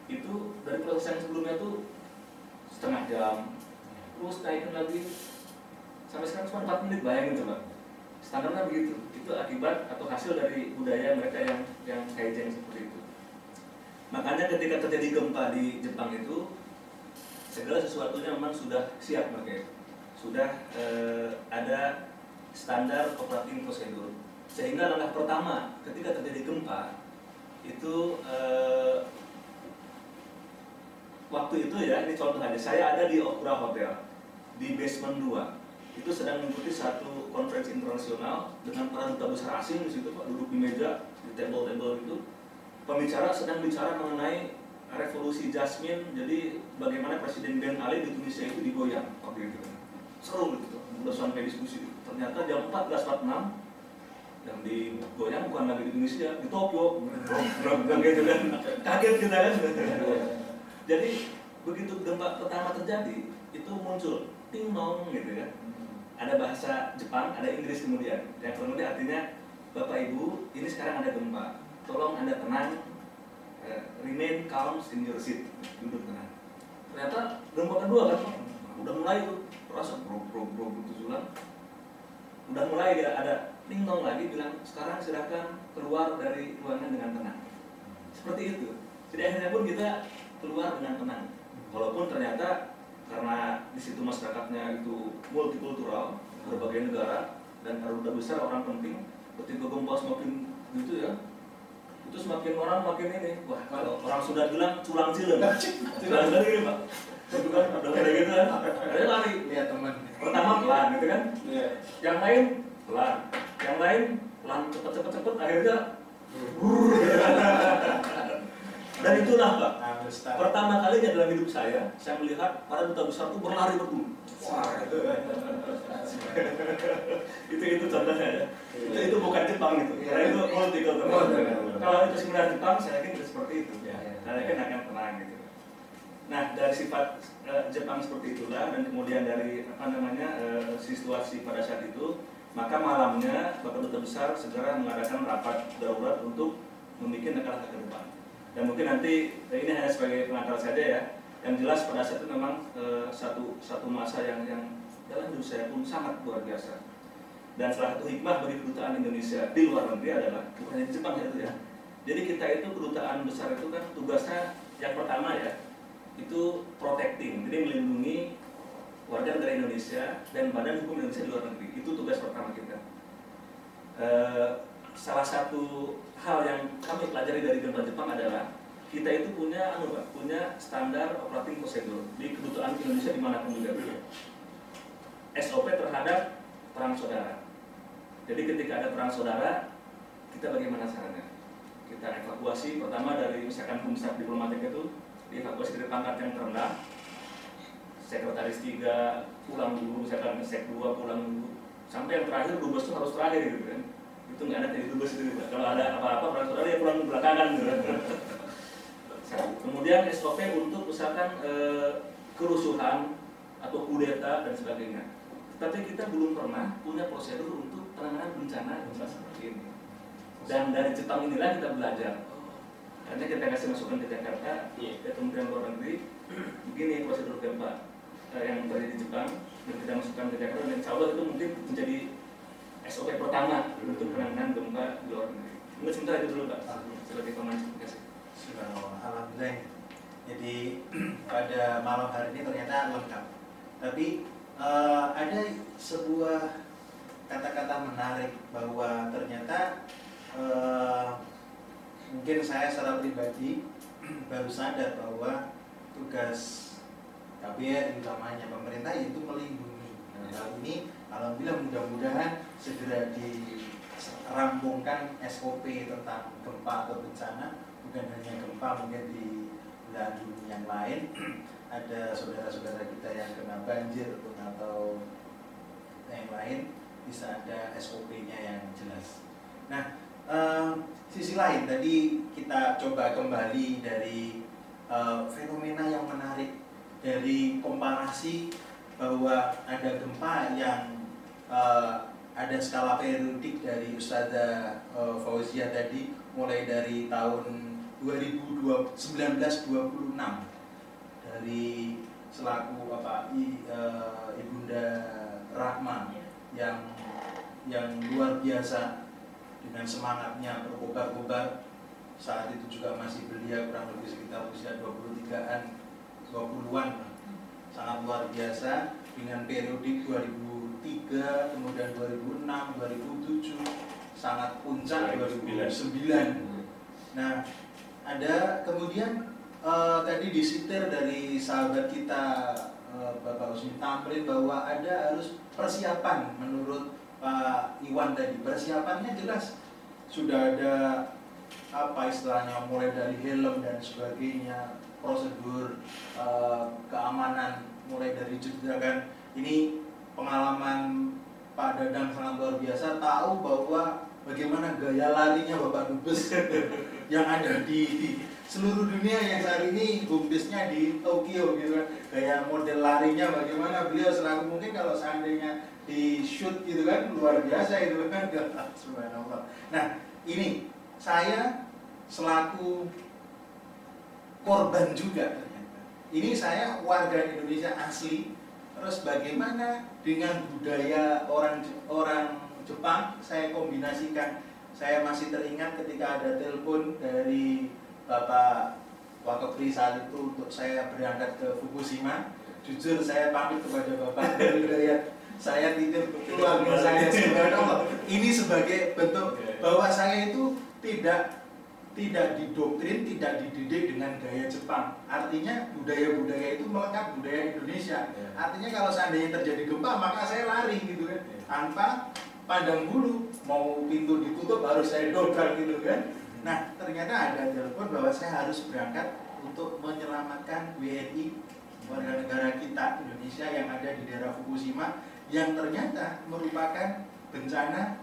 Itu dari proses yang sebelumnya itu setengah jam, terus naikin lagi sampai sekarang cuma 4 menit, bayangin coba. Standarnya begitu. Itu akibat atau hasil dari budaya mereka yang kaizen seperti itu. Makanya ketika terjadi gempa di Jepang itu segala sesuatunya memang sudah siap mereka. Sudah ada standar operating prosedur. Sehingga langkah pertama ketika terjadi gempa itu waktu itu ya, ini contoh aja, saya ada di Okura Hotel di basement 2. itu sedang mengikuti satu konferensi internasional dengan para duta besar asing di situ, Pak, duduk di meja, di table-table itu. Pembicara sedang bicara mengenai revolusi Jasmine, jadi bagaimana Presiden Ben Ali di Tunisia itu digoyang waktu itu. Seru gitu, udah sampai diskusi. Ternyata jam 14.46 yang digoyang bukan lagi di Indonesia, di Tokyo. Gitu kan, kaget kita kan. Jadi begitu gempa pertama terjadi, itu muncul ting nong gitu kan. Ada bahasa Jepang, ada Inggris kemudian. Yang kemudian artinya, Bapak Ibu, ini sekarang ada gempa. Tolong Anda tenang, remain calm in your seat, duduk tenang. Ternyata gempa kedua kan, udah mulai tuh rasa bro susulan. Udah mulai ada ting nong lagi bilang, sekarang silakan keluar dari ruangan dengan tenang. Seperti itu. Jadi akhirnya pun kita keluar dengan tenang. Walaupun ternyata karena di situ masyarakatnya itu multikultural, berbagai negara dan para duta besar orang penting, ketika gempa semakin gitu ya, itu semakin orang makin ini. Wah, kalau orang sudah bilang culang cileng, culang cileng Pak. Itu kan udah kayak gitu kan, ada lari. Lihat teman. Pertama pelan gitu kan, yang lain pelan, yang lain pelan cepet, akhirnya dan itulah Pak, pertama kalinya dalam hidup saya melihat para duta besar itu berlari berdua. Wah, itu contohnya ya. Itu bukan Jepang itu, karena itu multikultural. Kalau itu sebenarnya Jepang, saya yakin seperti itu. Saya yakin akan tenang gitu. Nah, dari sifat Jepang seperti itulah, dan kemudian dari situasi pada saat itu, maka malamnya Bapak Duta Besar segera mengadakan rapat darurat untuk membuat langkah ke depan. Dan mungkin nanti ini hanya sebagai pengantar saja ya. Yang jelas pada saat itu memang satu masa yang dalam hidup saya pun sangat luar biasa. Dan salah satu hikmah bagi kedutaan Indonesia di luar negeri adalah bukan hanya di Jepang itu ya. Jadi kita itu kedutaan besar itu kan tugasnya yang pertama ya, itu protecting, jadi melindungi warga negara Indonesia dan badan hukum Indonesia di luar negeri. Itu tugas pertama kita. Salah satu hal yang kami pelajari dari gempa Jepang adalah kita itu punya standar operating procedure di kedutaan Indonesia dimanapun juga. SOP terhadap perang saudara. Jadi ketika ada perang saudara, kita bagaimana caranya? Kita evakuasi pertama dari misalkan pusat diplomatik itu dievakuasi dari pangkat yang terendah. Sekretaris 3 pulang dulu, misalkan sek 2 pulang dulu, sampai yang terakhir dubes itu harus terakhir gitu kan. Itu nggak ada jadi dubes itu. Kalau ada apa-apa perang saudara ya pulang belakangan gitu. Kemudian SOP untuk misalkan kerusuhan atau kudeta dan sebagainya. Tapi kita belum pernah punya prosedur untuk penanganan bencana seperti ini. Dan dari Jepang inilah kita belajar. Karena kita kasih masukan ke Jakarta, ke Kementerian Luar Negeri, begini prosedur gempa yang terjadi di Jepang, dan kita masukkan ke Jakarta, dan insya Allah itu mungkin menjadi SOP pertama untuk penanganan gempa di luar negeri. Mungkin sebentar itu dulu Pak, sebagai pemancing. Terima kasih. Alhamdulillah. Jadi pada malam hari ini ternyata lengkap. Tapi ada sebuah kata-kata menarik bahwa ternyata mungkin saya secara pribadi baru sadar bahwa tugas KBRI utamanya pemerintah itu melindungi. Hal ini alhamdulillah mudah-mudahan segera dirampungkan SOP tentang gempa atau bencana, bukan hanya gempa, mungkin di belahan bumi yang lain ada saudara-saudara kita yang kena banjir atau yang lain bisa ada SOP-nya yang jelas. Nah, sisi lain tadi kita coba kembali dari fenomena yang menarik dari komparasi bahwa ada gempa yang ada skala periodik dari Ustazah Fauziah tadi mulai dari tahun 1926 dari selaku Ibunda Rahma yang luar biasa dengan semangatnya berkobar-kobar. Saat itu juga masih belia kurang lebih sekitar usia 20-an, sangat luar biasa dengan periodik 2003, kemudian 2006, 2007, sangat puncak 2009. Nah, ada kemudian tadi disitir dari sahabat kita Bapak Husni Tamrin bahwa ada harus persiapan menurut Pak Iwan tadi. Persiapannya jelas sudah ada apa istilahnya, mulai dari helm dan sebagainya, prosedur keamanan, mulai dari jeda. Ini pengalaman Pak Dadang sangat luar biasa, tahu bahwa bagaimana gaya larinya Bapak Dubes yang ada di seluruh dunia, yang saat ini Dubesnya di Tokyo gitu kan. Gaya model larinya bagaimana, beliau selalu mungkin kalau seandainya di shoot gitu kan, luar biasa itu kan. Subhanallah. Nah, ini saya selaku korban juga ternyata. Ini saya warga Indonesia asli, terus bagaimana dengan budaya orang Jepang saya kombinasikan. Saya masih teringat ketika ada telepon dari Bapak Wakapri saat itu untuk saya berangkat ke Fukushima. Jujur saya pamit kepada Bapak dari Hidayat, saya titip keluarga saya subhanallah. Ini sebagai bentuk bahwa saya itu tidak didoktrin, tidak dididik dengan gaya Jepang. Artinya budaya-budaya itu melekat budaya Indonesia. Artinya kalau seandainya terjadi gempa maka saya lari gitu kan, tanpa pandang bulu, mau pintu ditutup harus saya dobrak gitu kan. Nah, ternyata ada telepon bahwa saya harus berangkat untuk menyelamatkan WNI, warga negara kita Indonesia yang ada di daerah Fukushima, yang ternyata merupakan bencana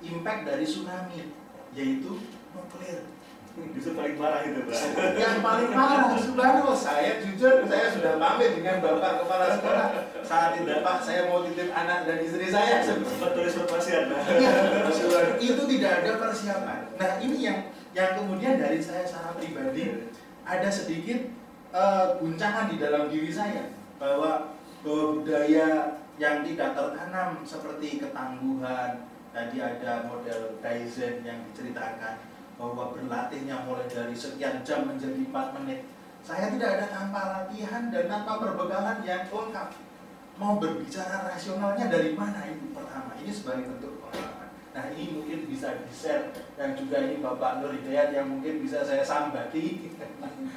impact dari tsunami, yaitu nuklir. Justru paling parah itu, Pak. Yang paling parah, subhanallah. Saya jujur, saya sudah pamit dengan Bapak Kepala Sekolah. Saat itu Pak, saya mau titip anak dan istri saya. Sempat tulis perpasian, Pak. Iya, itu tidak ada persiapan. Nah, ini yang kemudian dari saya secara pribadi ada sedikit guncangan di dalam diri saya bahwa budaya yang tidak tertanam seperti ketangguhan. Tadi ada model Kaizen yang diceritakan bahwa berlatihnya mulai dari sekian jam menjadi 4 menit. Saya tidak ada tanpa latihan dan tanpa perbekalan yang lengkap. Mau berbicara rasionalnya dari mana, itu pertama. Ini sebagai bentuk pengalaman. Nah, ini mungkin bisa di-share, dan juga ini Bapak Nur Hidayat yang mungkin bisa saya sambati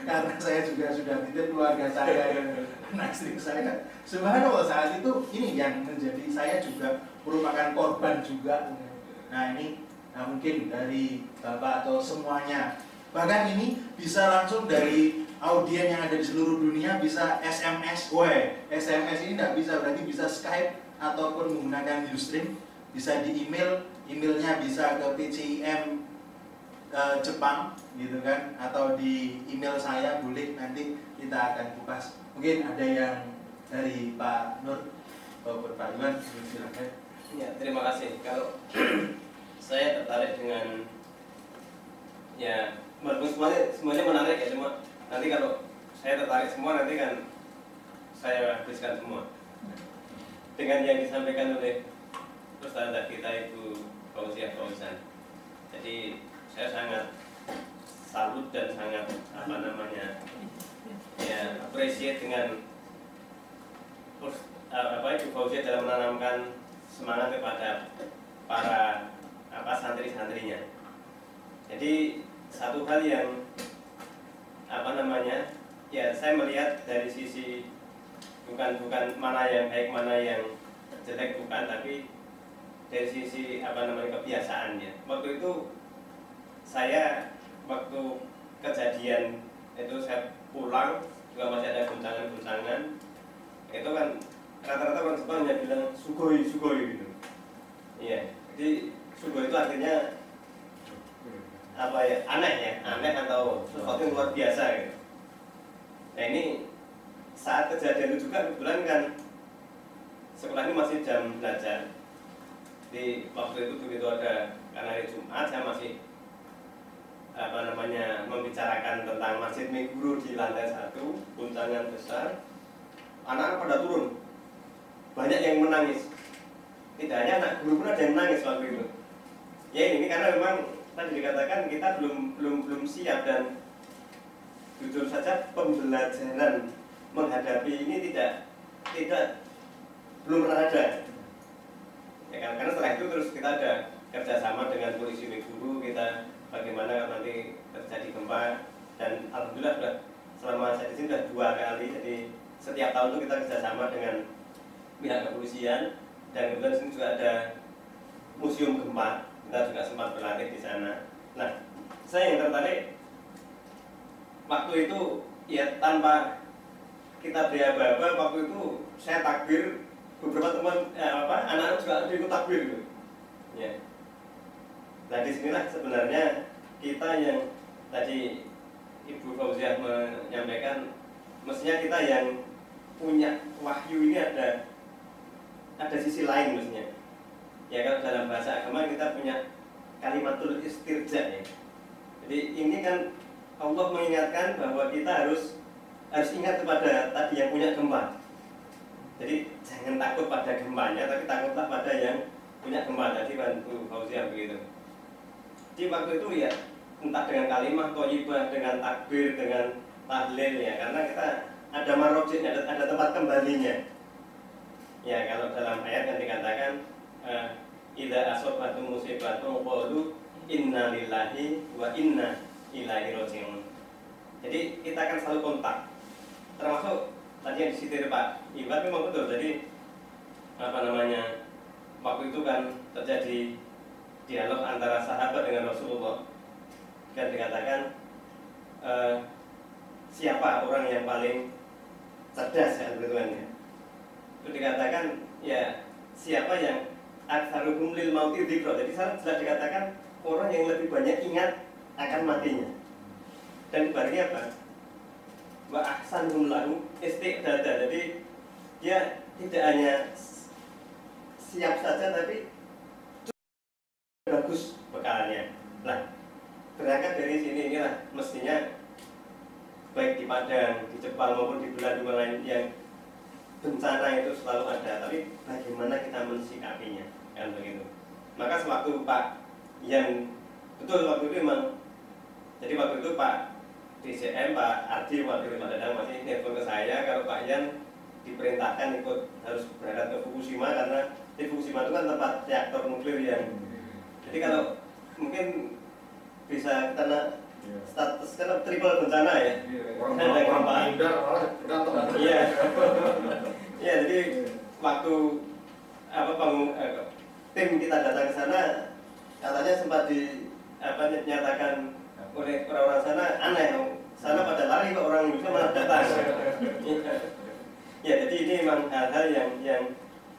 karena saya juga sudah titip keluarga saya dan anak istri saya. Subhanallah, saat itu ini yang menjadi saya juga merupakan korban juga. Nah, ini mungkin dari Bapak atau semuanya, bahkan ini bisa langsung dari audien yang ada di seluruh dunia, bisa SMS. SMS ini tidak bisa, berarti bisa Skype ataupun menggunakan Ustream, bisa di emailnya bisa ke PCIM Jepang gitu kan, atau di email saya boleh, nanti kita akan kupas. Mungkin ada yang dari Pak Nur atau Pak Iwan, silakan. Ya, terima kasih. Kalau saya tertarik dengan ya, semuanya menarik ya, cuma nanti kalau saya tertarik semua nanti kan saya habiskan semua dengan yang disampaikan oleh Ustazah kita Ibu Fauziah Fauzan. Jadi saya sangat salut dan sangat ya appreciate dengan Ibu Fauziah dalam menanamkan semangat kepada para santri-santrinya. Jadi satu hal yang ya saya melihat dari sisi bukan mana yang baik mana yang jelek, bukan, tapi dari sisi kebiasaannya. Waktu itu saya waktu kejadian itu saya pulang juga masih ada guncangan-guncangan. Itu kan rata-rata orang Jepang hanya bilang sugoi gitu. Iya, jadi sugoi itu artinya aneh atau sesuatu yang luar biasa gitu. Nah, ini saat kejadian itu juga kebetulan kan sekolah ini masih jam belajar. Di waktu itu begitu ada, karena hari Jumat saya masih membicarakan tentang Masjid Meguro di lantai 1, guncangan besar. Anak-anak pada turun, banyak yang menangis. Tidak hanya anak guru pun ada yang menangis waktu itu. Ya ini karena memang tadi dikatakan kita belum siap, dan jujur saja pembelajaran menghadapi ini belum pernah ada. Ya kan, karena setelah itu terus kita ada kerjasama dengan polisi Meguro, kita bagaimana nanti terjadi gempa, dan alhamdulillah selama saya di sini sudah 2 kali, jadi setiap tahun itu kita kerjasama dengan pihak kepolisian, dan kemudian di sini juga ada museum gempa, kita juga sempat berlatih di sana. Nah, saya yang tertarik waktu itu ya tanpa kita beri aba-aba, waktu itu saya takbir, beberapa teman anak-anak juga ikut takbir gitu. Ya. Nah disinilah sebenarnya kita yang tadi Ibu Fauziah menyampaikan, mestinya kita yang punya wahyu ini ada sisi lain mestinya. Ya kalau dalam bahasa agama kita punya kalimatul istirja ya. Jadi ini kan Allah mengingatkan bahwa kita harus ingat kepada tadi yang punya gempa. Jadi jangan takut pada gempanya, tapi takutlah pada yang punya gempa tadi, bantu Fauziah begitu. Di waktu itu ya entah dengan kalimat thayyibah, dengan takbir, dengan tahlil ya, karena kita ada marojiknya, ada tempat kembalinya. Ya kalau dalam ayat yang dikatakan idza asabatum musibatun qalu inna lillahi wa inna ilaihi raji'un. Jadi kita akan selalu kontak. Termasuk tadi yang disitir Pak Iwan memang betul. Jadi waktu itu kan terjadi dialog antara sahabat dengan Rasulullah, dan dikatakan siapa orang yang paling cerdas ya berituannya. Itu dikatakan ya siapa yang aktsaruhum lil mauti dzikra. Jadi sudah dikatakan orang yang lebih banyak ingat akan matinya. Dan barunya apa? Wa ahsanhum lahu istiqdada. Jadi dia tidak hanya siap saja, tapi bagus bekalnya. Nah, berangkat dari sini inilah mestinya baik di Padang, di Jepang maupun di belahan lain yang bencana itu selalu ada, tapi bagaimana kita mensikapinya, kan begitu. Maka sewaktu Pak yang betul waktu itu memang, jadi waktu itu Pak DCM, Pak Ardi, wakil Pak Dadang masih telepon ke saya kalau Pak Yan diperintahkan ikut harus berangkat ke Fukushima, karena di Fukushima itu kan tempat reaktor nuklir yang, jadi kalau mungkin bisa karena status karena triple bencana ya. Orang menghindar berantem. Iya. Iya, jadi waktu tim kita datang ke sana, katanya sempat dinyatakan oleh orang-orang sana aneh, sana pada lari kok orang Indonesia malah datang. Ya, jadi ini memang hal-hal yang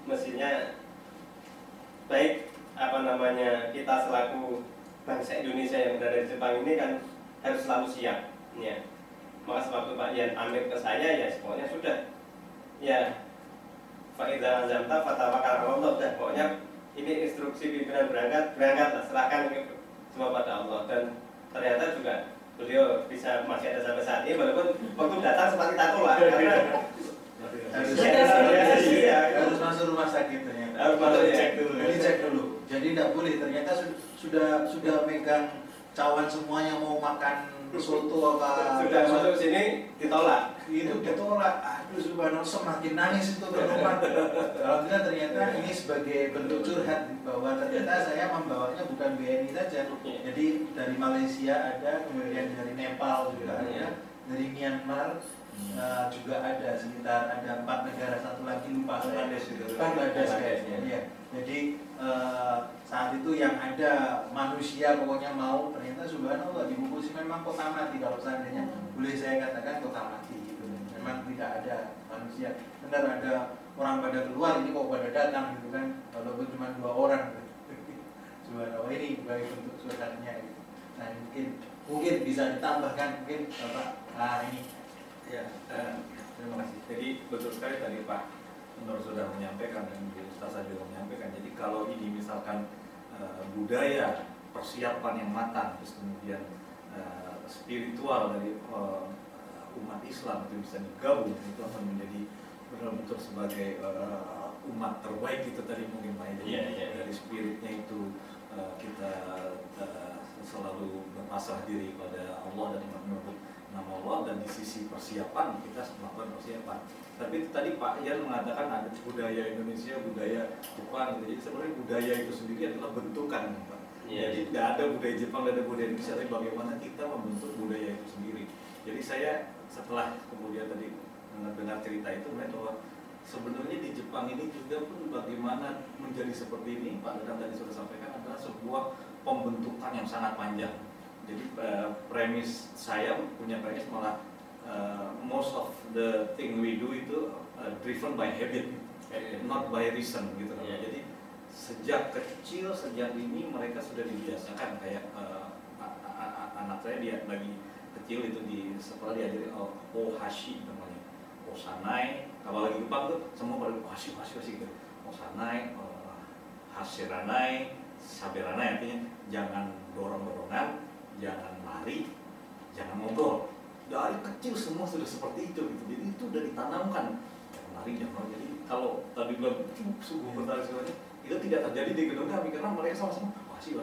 mestinya baik kita selaku bangsa Indonesia yang berada di Jepang ini kan harus selalu siap. Ya. Maka sewaktu Pak Yan pamit ke saya ya pokoknya sudah ya fa'idza azamta fatawakkal 'ala Allah. Pokoknya ini instruksi pimpinan berangkatlah, serahkan semua pada Allah. Dan ternyata juga beliau bisa masih ada sampai saat ini, walaupun waktu datang sempat kita tolak karena harus masuk rumah sakit ternyata. Harus masuk dicek dulu. Jadi tidak boleh, ternyata sudah megang cawan semuanya, mau makan soto apa sudah masuk sini ditolak. Itu ditolak. Aduh subhanallah, semakin nangis itu teman-teman. Alhamdulillah ternyata ini sebagai bentuk curhat bahwa ternyata saya membawanya bukan BNI saja. Jadi dari Malaysia ada, kemudian dari Nepal juga ada, dari Myanmar juga ada, sekitar ada 4 negara, satu lagi lupa. Bangladesh kayaknya. Ya. Jadi saat itu yang ada manusia pokoknya mau, ternyata subhanallah di Fukushima memang kota mati. Kalau seandainya boleh saya katakan kota mati gitu. Memang tidak ada manusia. Benar ada orang pada keluar, ini kok pada datang gitu kan, walaupun cuma 2 orang. Subhanallah, ini sebagai bentuk suasananya gitu. Nah mungkin bisa ditambahkan mungkin Bapak ini. Ya, terima kasih. Jadi betul sekali tadi Pak Nur sudah menyampaikan dan Ustaz juga menyampaikan. Jadi kalau ini misalkan budaya persiapan yang matang, terus kemudian spiritual dari umat Islam itu bisa digabung, itu akan menjadi benar-benar sebagai umat terbaik itu tadi mungkin Pak. Jadi dari spiritnya itu kita selalu berpasrah diri pada Allah dan menyebut nama Allah, dan di sisi persiapan kita melakukan persiapan. Tapi itu tadi Pak Yan mengatakan ada budaya Indonesia, budaya Jepang. Jadi sebenarnya budaya itu sendiri adalah bentukan, Pak. Jadi tidak ada budaya Jepang dan ada budaya Indonesia, tapi bagaimana kita membentuk budaya itu sendiri. Jadi saya setelah kemudian tadi mendengar cerita itu bahwa sebenarnya di Jepang ini juga pun bagaimana menjadi seperti ini, Pak Dadang tadi sudah sampaikan, adalah sebuah pembentukan yang sangat panjang. Jadi premis saya punya premis malah most of the thing we do itu driven by habit, not by reason gitu. Jadi sejak kecil, sejak dini mereka sudah dibiasakan kayak anak saya dia lagi kecil itu di sekolah diajarin ohashi namanya, osanai. Kalau lagi Jepang tuh semua pada ohashi gitu. Osanai, hasiranai, saberanai, artinya jangan dorong-dorongan, jangan lari, jangan ngobrol. Dari kecil semua sudah seperti itu gitu. Jadi itu udah ditanamkan. Jangan lari, jangan. Jadi kalau tadi bilang sungguh bertali sebenarnya itu tidak terjadi di gedung kami karena mereka sama-sama wasi.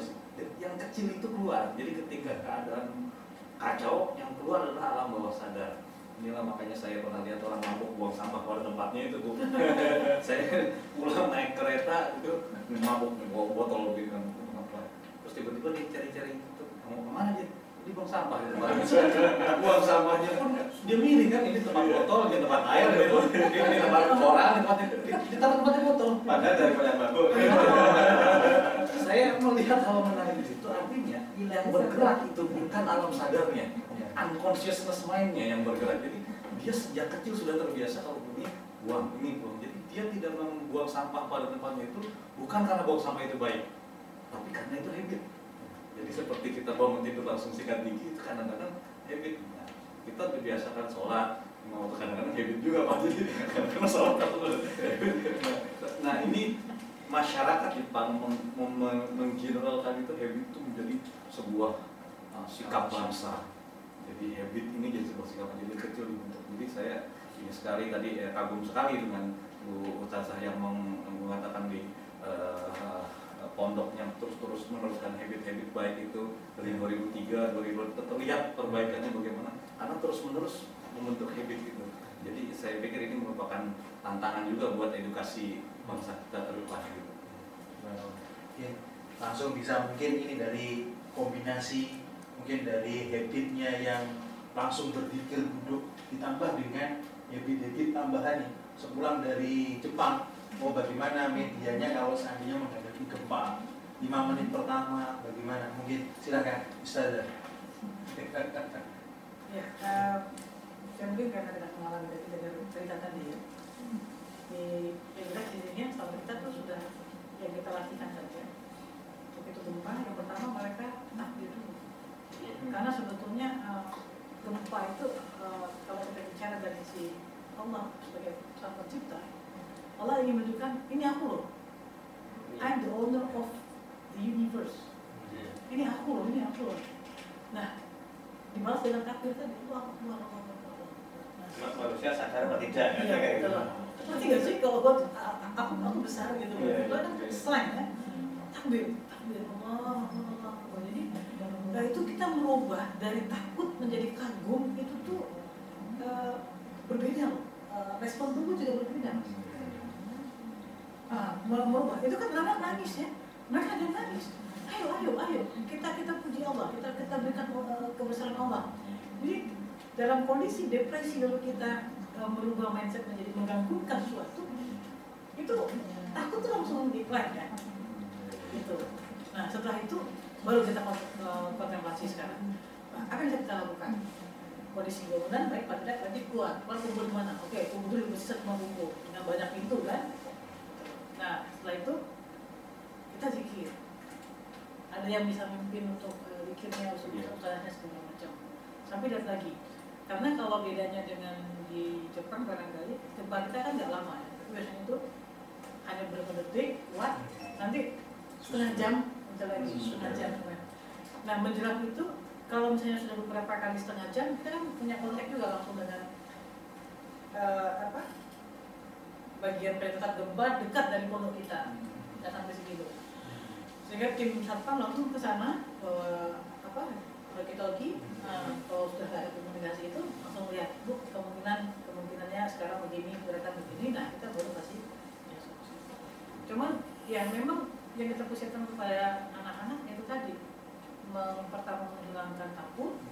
Yang kecil itu keluar. Jadi ketika keadaan kacau, yang keluar adalah alam bawah sadar. Inilah makanya saya pernah lihat orang mabuk buang sampah pada tempatnya itu tuh. Saya pulang naik kereta itu mabuk bawa botol lebih kan. Terus tiba-tiba dia cari-cari itu mau kemana dia? Dia buang sampah di tempat. Buang sampahnya pun dia milih kan, ini tempat botol, ini tempat air, ini tempat orang, di tempat botol. Padahal daripada mabuk. Saya melihat hal menarik di situ, artinya yang bergerak itu bukan alam sadarnya, unconsciousness mind-nya yang bergerak. Jadi dia sejak kecil sudah terbiasa kalau ini buang. Jadi dia tidak membuang sampah pada tempatnya itu bukan karena buang sampah itu baik, tapi karena itu habit. Jadi seperti kita bangun tidur langsung sikat gigi itu kadang-kadang habit. Nah, kita dibiasakan sholat, mau kadang-kadang habit juga Pak. Jadi karena sholat nah ini masyarakat Jepang menggeneralkan itu habit itu menjadi sebuah sikap bangsa. Jadi habit ini jadi sebuah sikap jadi kecil dibentuk. Jadi saya ini sekali tadi kagum sekali dengan Bu Ustazah yang mengatakan di pondoknya terus meneruskan habit-habit baik itu dari 2003, 2000 terlihat perbaikannya bagaimana karena terus-menerus membentuk habit itu. Jadi saya pikir ini merupakan tantangan juga buat edukasi bangsa kita ke depan gitu. Oke, langsung bisa mungkin ini dari kombinasi mungkin dari habitnya yang langsung berpikir duduk ditambah dengan habit-habit tambahan sepulang dari Jepang. Bagaimana medianya kalau seandainya menghadapi gempa 5 menit pertama bagaimana? Mungkin silakan Ustazah. Ya, saya mungkin karena tidak mengalami dari cerita tadi ya. Di sininya sama kita tuh sudah yang kita latihkan saja. Begitu gempa, yang pertama mereka takbir dulu. Karena sebetulnya gempa itu kalau kita bicara dari si Allah sebagai sang pencipta, Allah ingin menunjukkan ini aku loh, I'm the owner of the universe. Ini aku loh. Nah, dibalas dengan takbir tadi itu aku keluar. Manusia sadar apa tidak? Iya, betul. Ngerti nggak sih kalau aku besar gitu, itu kan slang ya, takbir Allah. Jadi itu kita merubah dari takut menjadi kagum itu tuh berbeda loh. Respon tubuh juga berbeda. Merubah itu kan anak nangis ya, mereka ada nangis. Ayo, kita puji Allah, kita berikan kebesaran Allah. Jadi dalam kondisi depresi lalu kita merubah mindset menjadi menggantungkan sesuatu, itu takut tuh langsung decline ya. Gitu. Nah setelah itu baru kita kontemplasi sekarang. Apa yang kita lakukan? Kondisi bangunan baik pada tidak berarti kuat kumpul di mana? Oke, kumpul dulu bersisa semua kumpul dengan banyak pintu kan. Nah setelah itu kita zikir. Ada yang bisa memimpin untuk zikirnya, usahanya segala macam. Sampai lihat lagi. Karena kalau bedanya dengan di Jepang barangkali gempa kita kan nggak lama ya. Tapi biasanya itu hanya beberapa detik kuat, nanti setengah jam muncul lagi setengah jam. Nah menjelang itu kalau misalnya sudah beberapa kali setengah jam, kita kan punya kontak juga langsung dengan bagian penyebab gempa dekat dari pondok kita, tidak sampai segitu. Sehingga tim satpam langsung ke sana walkie-talkie, kalau sudah ada komunikasi itu langsung lihat, Bu, kemungkinannya sekarang begini, mereka begini, nah kita baru kasih ya, solusi. Cuman ya memang yang kita pusatkan kepada anak-anak itu tadi pertama menghilangkan takut,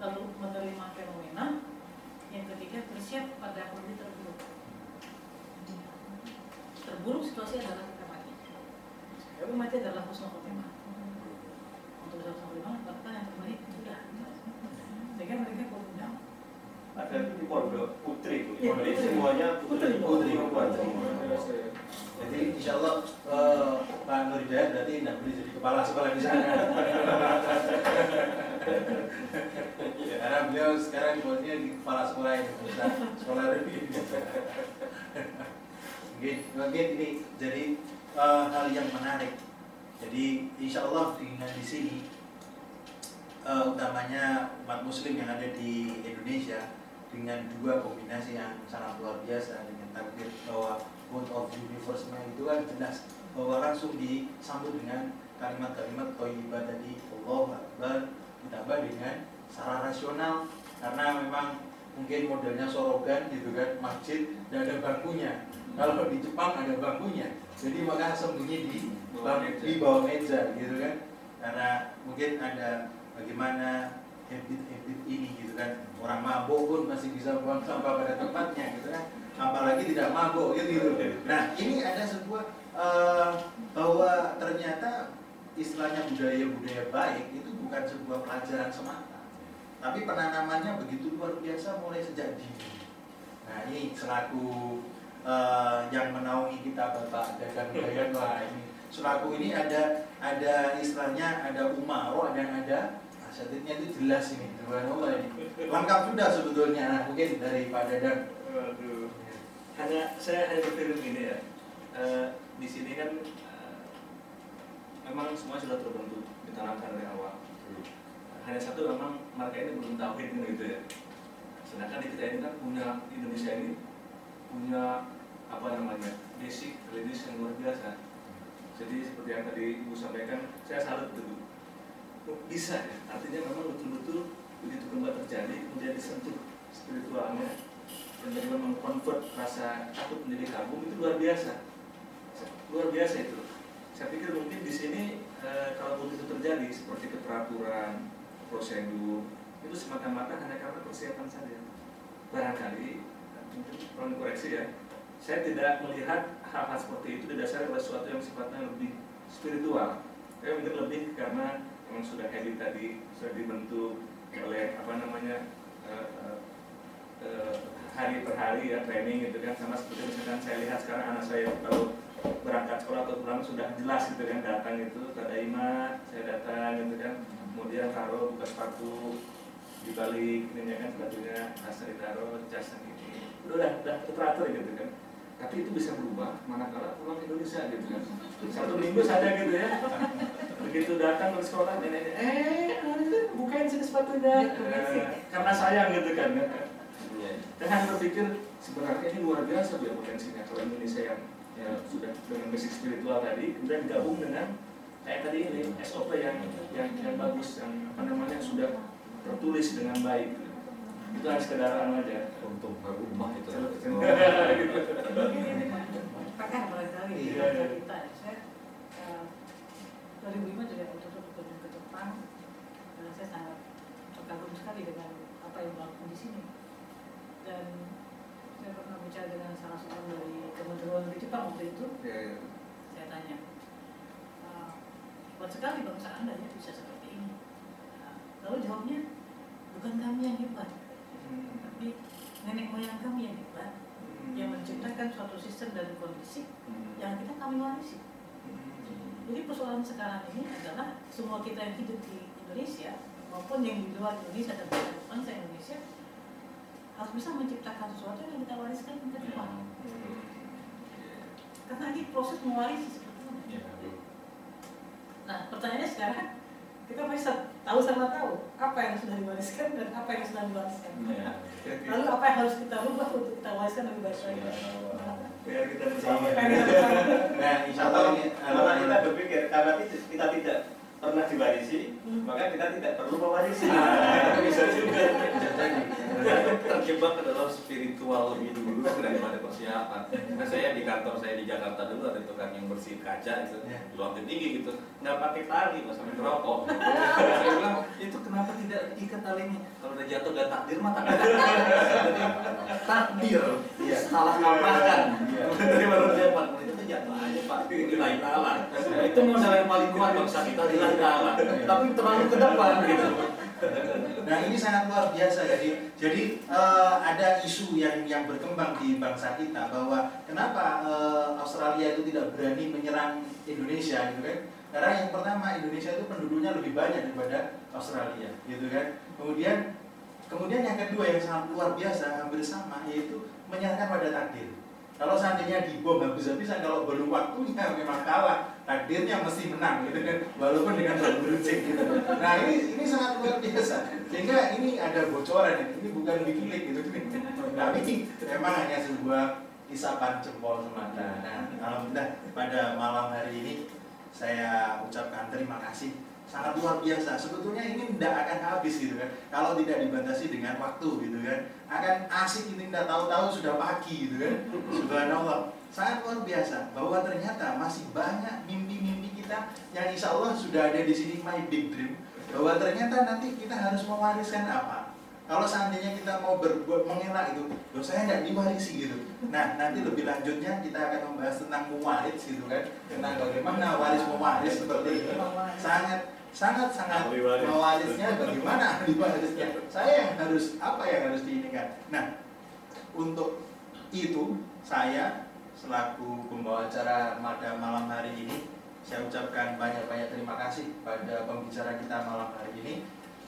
lalu menerima fenomena, yang ketiga siap pada kondisi terburuk. Terburuk situasi adalah kita mati. Tapi mati adalah husnul khotimah. Untuk husnul khotimah, bahkan yang terbaik sudah. Sehingga mereka berundang. Ada itu di pondok putri, Iya, jadi putri. semuanya Putri. Putri. Putri. Jadi insya Allah Pak Nur Hidayat berarti tidak boleh jadi kepala sekolah di sana. Ya, karena beliau sekarang di posisinya di kepala sekolah ini, Ustaz. Sekolah ini. Mungkin ini jadi hal yang menarik. Jadi insya Allah dengan di sini utamanya umat Muslim yang ada di Indonesia dengan dua kombinasi yang sangat luar biasa dengan takdir bahwa Word of Universe-nya itu kan jelas bahwa langsung disambut dengan kalimat-kalimat thayyibah tadi, Allahu Akbar, ditambah dengan secara rasional karena memang mungkin modelnya sorogan gitu kan, masjid dan ada bangkunya. Kalau di Jepang ada bangkunya, jadi maka sembunyi di bawah meja gitu kan, karena mungkin ada bagaimana habit-habit ini gitu kan, orang mabuk pun masih bisa buang sampah pada tempatnya gitu kan, apalagi tidak mabuk gitu. Nah ini ada sebuah bahwa ternyata istilahnya budaya-budaya baik itu bukan sebuah pelajaran semata, tapi penanamannya begitu luar biasa mulai sejak dini. Nah ini selaku yang menaungi kita Bapak Dagang Bayan, wah ini selaku ini ada istilahnya ada umaroh dan ada asatidnya itu jelas ini, subhanallah ini lengkap sudah sebetulnya. Nah, mungkin dari Pak Dadang. Waduh. Saya hanya berpikir begini ya. Di sini kan memang semua sudah terbentuk, ditanamkan dari awal. Hanya satu memang mereka ini belum tauhid gitu ya. Sedangkan di kita ini kan punya Indonesia ini punya basic religius yang luar biasa. Jadi seperti yang tadi Ibu sampaikan, saya salut dulu. Bisa ya, artinya memang betul-betul begitu gempa terjadi, kemudian disentuh spiritualnya dan bagaimana mengkonvert rasa takut menjadi kagum, itu luar biasa itu. Saya pikir mungkin di sini kalau begitu terjadi seperti keteraturan, prosedur itu semata-mata hanya karena persiapan saja. Barangkali mungkin perlu koreksi ya, saya tidak melihat hal-hal seperti itu didasari oleh sesuatu yang sifatnya lebih spiritual. Saya mungkin lebih karena memang sudah habit tadi, sudah dibentuk oleh hari per hari ya, training gitu kan. Sama seperti misalkan saya lihat sekarang anak saya kalau berangkat sekolah atau pulang sudah jelas gitu kan, datang itu tadaima, saya datang gitu kan, kemudian taruh buka sepatu dibalik ini ya kan, sepatunya asal ditaruh, jasnya ini udah teratur gitu kan. Tapi itu bisa berubah manakala pulang ke Indonesia gitu kan. Satu minggu saja gitu ya, begitu datang ke sekolah nenek bukain sini sepatunya, karena sayang gitu kan. Dengan berpikir sebenarnya ini luar biasa ya potensinya kalau Indonesia yang ya, sudah dengan basic spiritual tadi kemudian digabung dengan kayak tadi ini SOP yang bagus, yang sudah tertulis dengan baik. Itu hanya sekedar aja. Untuk rumah itu. Ini pakar barangkali kita. Saya 2005 juga waktu itu berkunjung ke Jepang, saya sangat terkagum sekali dengan apa yang berlaku di sini. Dan saya pernah bicara dengan salah seorang dari Kementerian di Jepang waktu itu. Saya tanya, buat sekali bangsa Anda ya bisa seperti ini. Lalu jawabnya, bukan kami yang hebat, tapi nenek moyang kami yang hebat, yang menciptakan suatu sistem dan kondisi yang kami warisi. Jadi persoalan sekarang ini adalah semua kita yang hidup di Indonesia maupun yang di luar Indonesia dan bangsa Indonesia harus bisa menciptakan sesuatu yang kita wariskan ke depan. Karena ini proses mewarisi sebetulnya. Nah, pertanyaannya sekarang kita bisa tahu sama tahu apa yang sudah diwariskan dan apa yang sudah diwariskan. Lalu apa yang harus kita rubah untuk kita wariskan lebih baik lagi. Biar kita bersama. Nah, insya Allah ini karena kita berpikir karena kita tidak pernah diwarisi, maka kita tidak perlu mewarisi. Bisa juga. Bisa jadi. Terjebak ke dalam spiritual lebih dulu daripada persiapan. Nah, saya di kantor saya di Jakarta dulu ada tukang yang bersih kaca itu di lantai tinggi gitu, nggak pakai tali pas sampai ngerokok. Saya bilang itu kenapa tidak diikat talinya? Kalau udah jatuh gak takdir mah takdir. Jadi takdir, salah kaprakan. Dari baru dapat itu tuh jatuh aja Pak, nilai Allah. Itu modal yang paling kuat bangsa kita nilai Allah. Tapi terlalu ke depan gitu. Nah ini sangat luar biasa jadi ada isu yang berkembang di bangsa kita bahwa kenapa Australia itu tidak berani menyerang Indonesia gitu kan? Karena yang pertama Indonesia itu penduduknya lebih banyak daripada Australia gitu kan. Kemudian yang kedua yang sangat luar biasa hampir sama yaitu menyerahkan pada takdir. Kalau seandainya dibom habis-habisan, kalau belum waktunya memang kalah, takdirnya mesti menang gitu kan, walaupun dengan bambu runcing gitu. Nah ini sangat luar biasa, sehingga ini ada bocoran ini bukan Wikileaks gitu, tapi memang hanya sebuah isapan jempol semata. Nah alhamdulillah pada malam hari ini saya ucapkan terima kasih. Sangat luar biasa, sebetulnya ini tidak akan habis gitu kan kalau tidak dibatasi dengan waktu gitu kan, akan asik ini tidak tahu-tahu sudah pagi gitu kan. Subhanallah, sangat luar biasa bahwa ternyata masih banyak mimpi-mimpi kita yang insya Allah sudah ada di sini, my big dream, bahwa ternyata nanti kita harus mewariskan apa. Kalau seandainya kita mau berbuat mengelak itu, loh saya tidak diwarisi gitu. Nah nanti lebih lanjutnya kita akan membahas tentang mewaris gitu kan, tentang bagaimana waris mewaris seperti ini. Sangat mewarisnya, bagaimana diwarisnya, saya yang harus apa yang harus diinikan. Nah untuk itu saya selaku pembawa acara pada malam hari ini saya ucapkan banyak-banyak terima kasih pada pembicara kita malam hari ini,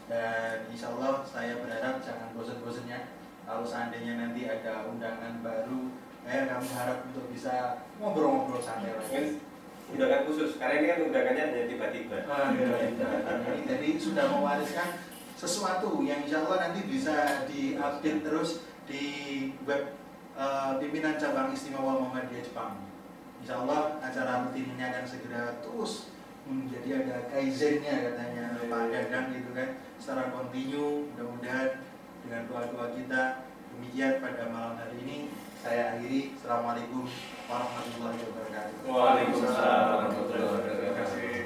dan insya Allah saya berharap jangan bosan-bosannya kalau seandainya nanti ada undangan baru, kami harap untuk bisa ngobrol-ngobrol santai lagi. Undangan khusus, karena ini kan undangannya hanya tiba-tiba. Jadi sudah mewariskan sesuatu yang insya Allah nanti bisa diupdate terus di web pimpinan cabang istimewa Muhammadiyah Jepang. Insya Allah acara rutin ini akan segera terus menjadi ada kaizennya katanya Pak Dadang gitu kan, secara kontinu. Mudah-mudahan dengan doa-doa kita. Demikian pada malam hari ini saya akhiri. Assalamualaikum warahmatullahi wabarakatuh. Waalaikumsalam warahmatullahi wabarakatuh.